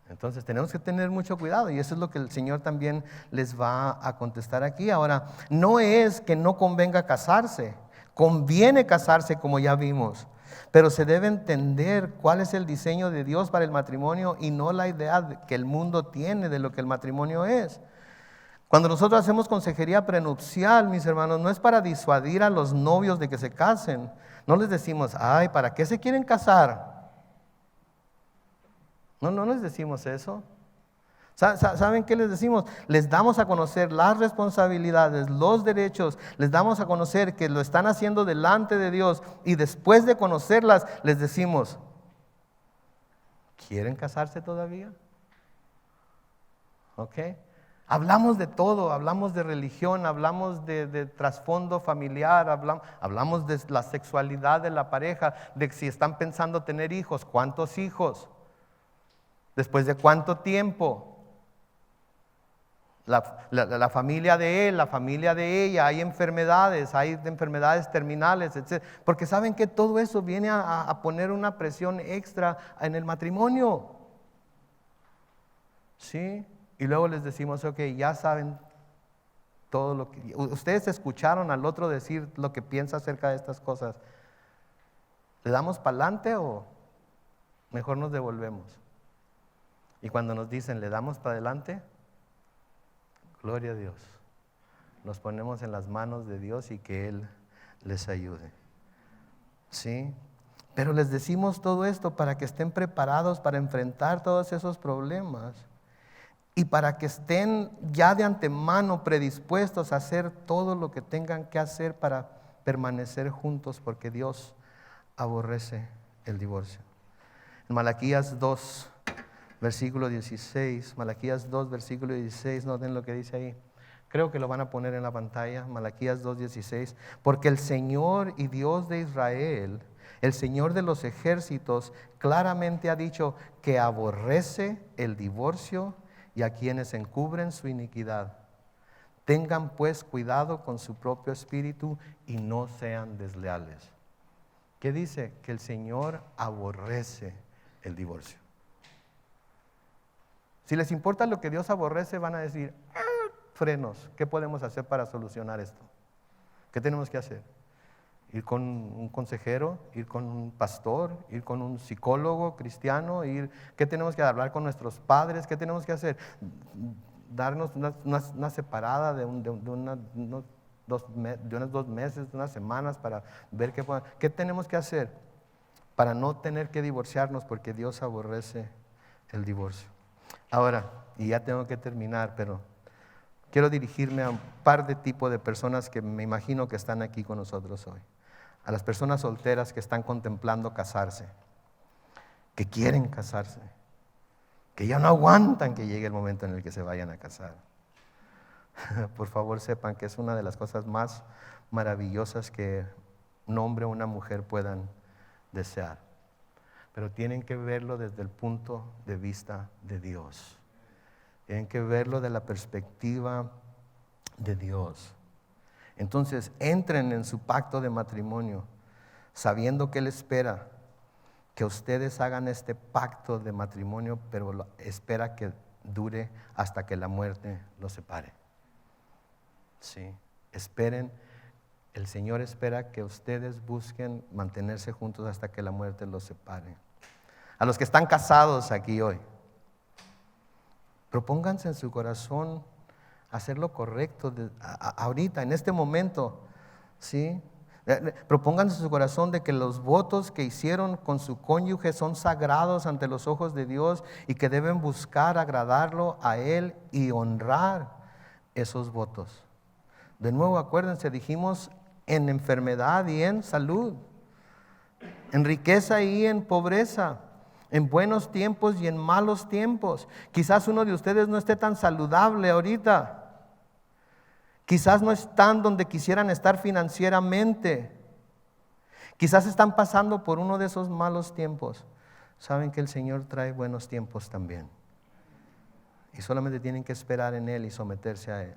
S1: Entonces tenemos que tener mucho cuidado y eso es lo que el Señor también les va a contestar aquí. Ahora, no es que no convenga casarse, conviene casarse como ya vimos. Pero se debe entender cuál es el diseño de Dios para el matrimonio y no la idea que el mundo tiene de lo que el matrimonio es. Cuando nosotros hacemos consejería prenupcial, mis hermanos, no es para disuadir a los novios de que se casen. No les decimos, ay, ¿para qué se quieren casar? No les decimos eso. ¿Saben qué les decimos? Les damos a conocer las responsabilidades, los derechos, les damos a conocer que lo están haciendo delante de Dios y después de conocerlas les decimos, ¿quieren casarse todavía? ¿Ok? Hablamos de todo, hablamos de religión, hablamos de trasfondo familiar, hablamos de la sexualidad de la pareja, de si están pensando tener hijos, cuántos hijos, después de cuánto tiempo. La familia de él, la familia de ella, hay enfermedades terminales, etc. Porque saben que todo eso viene a poner una presión extra en el matrimonio. ¿Sí? Y luego les decimos, ok, ya saben todo lo que... Ustedes escucharon al otro decir lo que piensa acerca de estas cosas. ¿Le damos para adelante o mejor nos devolvemos? Y cuando nos dicen, ¿le damos para adelante? Gloria a Dios. Nos ponemos en las manos de Dios y que Él les ayude. ¿Sí? Pero les decimos todo esto para que estén preparados para enfrentar todos esos problemas y para que estén ya de antemano predispuestos a hacer todo lo que tengan que hacer para permanecer juntos, porque Dios aborrece el divorcio. En Malaquías 2, versículo 16, Malaquías 2, versículo 16, noten lo que dice ahí. Creo que lo van a poner en la pantalla, Malaquías 2, 16. Porque el Señor y Dios de Israel, el Señor de los ejércitos, claramente ha dicho que aborrece el divorcio y a quienes encubren su iniquidad. Tengan pues cuidado con su propio espíritu y no sean desleales. ¿Qué dice? Que el Señor aborrece el divorcio. Si les importa lo que Dios aborrece, van a decir, frenos, ¿qué podemos hacer para solucionar esto? ¿Qué tenemos que hacer? Ir con un consejero, ir con un pastor, ir con un psicólogo cristiano, ¿qué tenemos que hablar con nuestros padres? ¿Qué tenemos que hacer? Darnos una separada de unos 2 meses, de unas semanas para ver qué tenemos que hacer para no tener que divorciarnos, porque Dios aborrece el divorcio. Ahora, y ya tengo que terminar, pero quiero dirigirme a un par de tipos de personas que me imagino que están aquí con nosotros hoy. A las personas solteras que están contemplando casarse, que quieren casarse, que ya no aguantan que llegue el momento en el que se vayan a casar. Por favor, sepan que es una de las cosas más maravillosas que un hombre o una mujer puedan desear. Pero tienen que verlo desde el punto de vista de Dios. Tienen que verlo de la perspectiva de Dios. Entonces, entren en su pacto de matrimonio, sabiendo que Él espera que ustedes hagan este pacto de matrimonio, pero espera que dure hasta que la muerte los separe. Sí, esperen. El Señor espera que ustedes busquen mantenerse juntos hasta que la muerte los separe. A los que están casados aquí hoy, propónganse en su corazón hacer lo correcto ahorita, en este momento, ¿sí? Propónganse en su corazón de que los votos que hicieron con su cónyuge son sagrados ante los ojos de Dios y que deben buscar agradarlo a Él y honrar esos votos. De nuevo, acuérdense, dijimos en enfermedad y en salud, en riqueza y en pobreza, en buenos tiempos y en malos tiempos. Quizás uno de ustedes no esté tan saludable ahorita. Quizás no están donde quisieran estar financieramente. Quizás están pasando por uno de esos malos tiempos. Saben que el Señor trae buenos tiempos también. Y solamente tienen que esperar en Él y someterse a Él.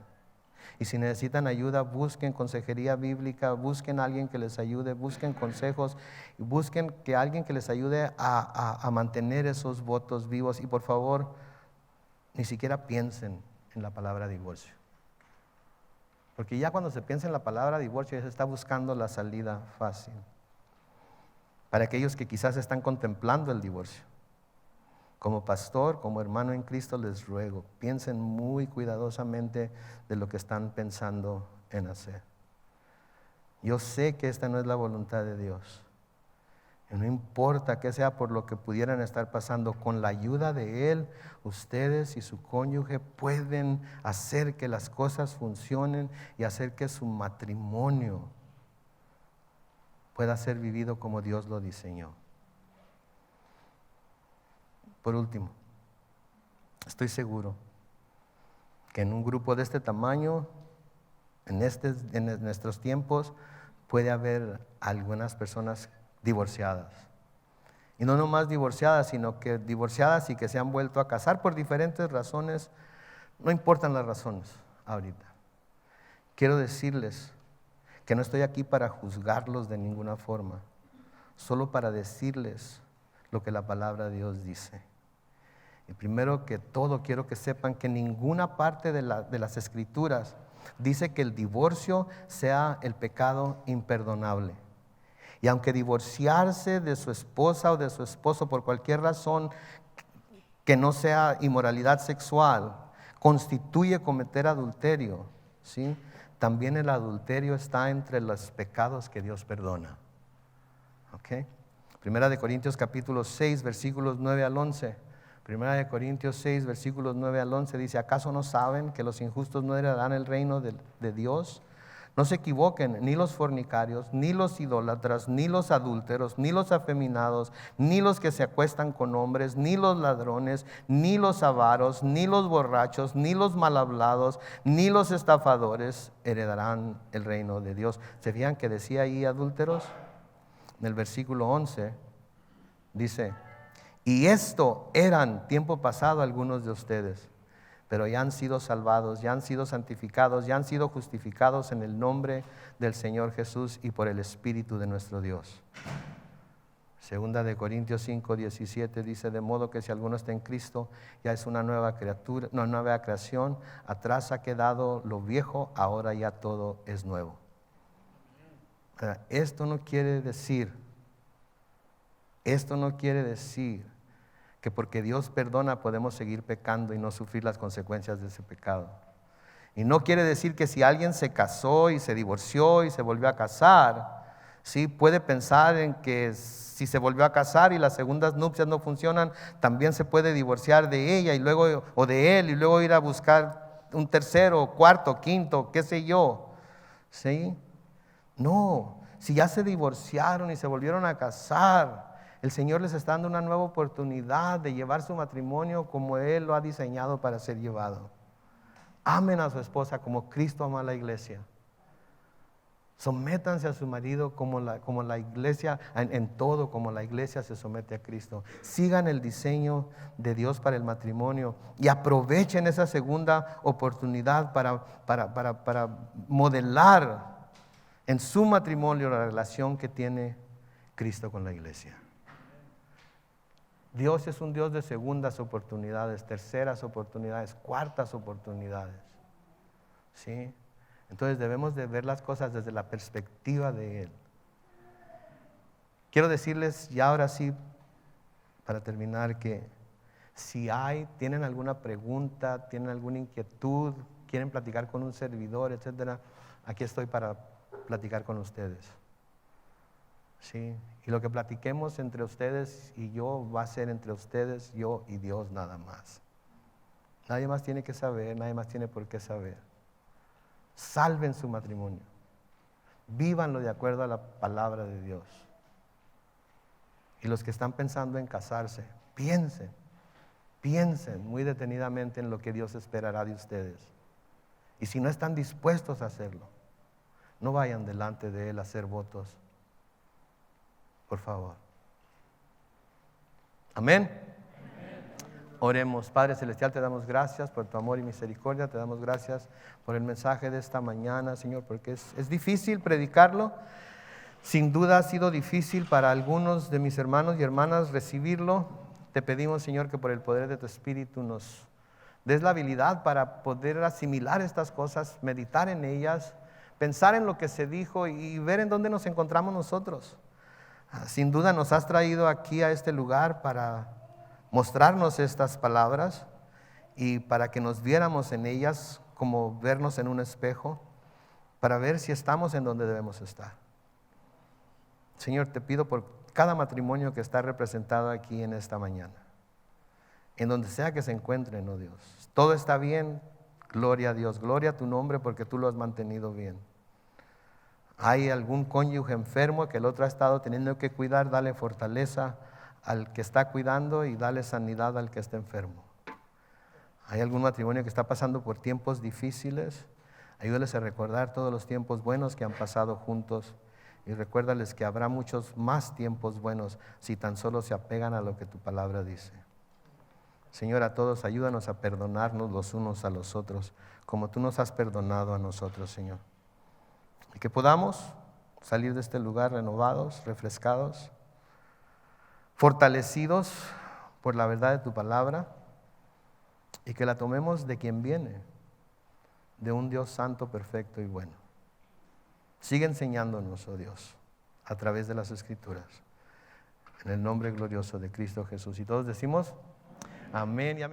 S1: Y si necesitan ayuda, busquen consejería bíblica, busquen a alguien que les ayude, busquen consejos, busquen que alguien que les ayude a mantener esos votos vivos. Y por favor, ni siquiera piensen en la palabra divorcio. Porque ya cuando se piensa en la palabra divorcio, ya se está buscando la salida fácil. Para aquellos que quizás están contemplando el divorcio, como pastor, como hermano en Cristo, les ruego, piensen muy cuidadosamente de lo que están pensando en hacer. Yo sé que esta no es la voluntad de Dios. Y no importa que sea por lo que pudieran estar pasando, con la ayuda de Él, ustedes y su cónyuge pueden hacer que las cosas funcionen y hacer que su matrimonio pueda ser vivido como Dios lo diseñó. Por último, estoy seguro que en un grupo de este tamaño, en nuestros tiempos, puede haber algunas personas divorciadas. Y no nomás divorciadas, sino que divorciadas y que se han vuelto a casar por diferentes razones. No importan las razones ahorita. Quiero decirles que no estoy aquí para juzgarlos de ninguna forma, solo para decirles lo que la palabra de Dios dice. Y primero que todo quiero que sepan que ninguna parte de las Escrituras dice que el divorcio sea el pecado imperdonable. Y aunque divorciarse de su esposa o de su esposo por cualquier razón que no sea inmoralidad sexual constituye cometer adulterio, ¿sí? También el adulterio está entre los pecados que Dios perdona. ¿Ok? Primera de Corintios capítulo 6 versículos 9 al 11. Primera de Corintios 6 versículos 9 al 11 dice: ¿acaso no saben que los injustos no heredarán el reino de Dios? No se equivoquen, ni los fornicarios, ni los idólatras, ni los adúlteros, ni los afeminados, ni los que se acuestan con hombres, ni los ladrones, ni los avaros, ni los borrachos, ni los malhablados, ni los estafadores heredarán el reino de Dios. ¿Se fijan que decía ahí adúlteros? En el versículo 11 dice: y esto eran tiempo pasado algunos de ustedes, pero ya han sido salvados, ya han sido santificados, ya han sido justificados en el nombre del Señor Jesús y por el Espíritu de nuestro Dios. Segunda de Corintios 5, 17 dice: de modo que si alguno está en Cristo, ya es una nueva criatura, una nueva creación. Atrás ha quedado lo viejo, ahora ya todo es nuevo. Esto no quiere decir que porque Dios perdona podemos seguir pecando y no sufrir las consecuencias de ese pecado. Y no quiere decir que si alguien se casó y se divorció y se volvió a casar, ¿sí? Puede pensar en que si se volvió a casar y las segundas nupcias no funcionan, también se puede divorciar de ella y luego, o de él, y luego ir a buscar un tercero, cuarto, quinto, qué sé yo. ¿Sí? No, si ya se divorciaron y se volvieron a casar, el Señor les está dando una nueva oportunidad de llevar su matrimonio como Él lo ha diseñado para ser llevado. Amen a su esposa como Cristo ama a la iglesia. Sométanse a su marido como la iglesia, en todo como la iglesia se somete a Cristo. Sigan el diseño de Dios para el matrimonio y aprovechen esa segunda oportunidad para modelar en su matrimonio la relación que tiene Cristo con la iglesia. Dios es un Dios de segundas oportunidades, terceras oportunidades, cuartas oportunidades. ¿Sí? Entonces debemos de ver las cosas desde la perspectiva de Él. Quiero decirles ya ahora sí, para terminar, que si tienen alguna pregunta, tienen alguna inquietud, quieren platicar con un servidor, etcétera, aquí estoy para platicar con ustedes. ¿Sí? Y lo que platiquemos entre ustedes y yo va a ser entre ustedes, yo y Dios nada más. Nadie más tiene que saber, nadie más tiene por qué saber. Salven su matrimonio. Vívanlo de acuerdo a la palabra de Dios. Y los que están pensando en casarse, piensen muy detenidamente en lo que Dios esperará de ustedes. Y si no están dispuestos a hacerlo, no vayan delante de Él a hacer votos. Por favor. Amén. Oremos. Padre Celestial, te damos gracias por tu amor y misericordia. Te damos gracias por el mensaje de esta mañana, Señor, porque es difícil predicarlo. Sin duda ha sido difícil para algunos de mis hermanos y hermanas recibirlo. Te pedimos, Señor, que por el poder de tu Espíritu nos des la habilidad para poder asimilar estas cosas, meditar en ellas, pensar en lo que se dijo y ver en dónde nos encontramos nosotros. Sin duda nos has traído aquí a este lugar para mostrarnos estas palabras y para que nos viéramos en ellas como vernos en un espejo, para ver si estamos en donde debemos estar. Señor, te pido por cada matrimonio que está representado aquí en esta mañana, en donde sea que se encuentren, oh Dios. Todo está bien, gloria a Dios, gloria a tu nombre porque tú lo has mantenido bien. Hay algún cónyuge enfermo que el otro ha estado teniendo que cuidar, dale fortaleza al que está cuidando y dale sanidad al que está enfermo. Hay algún matrimonio que está pasando por tiempos difíciles, ayúdales a recordar todos los tiempos buenos que han pasado juntos y recuérdales que habrá muchos más tiempos buenos si tan solo se apegan a lo que tu palabra dice. Señor, a todos ayúdanos a perdonarnos los unos a los otros como tú nos has perdonado a nosotros, Señor. Y que podamos salir de este lugar renovados, refrescados, fortalecidos por la verdad de tu palabra y que la tomemos de quien viene, de un Dios santo, perfecto y bueno. Sigue enseñándonos, oh Dios, a través de las Escrituras, en el nombre glorioso de Cristo Jesús. Y todos decimos amén y amén.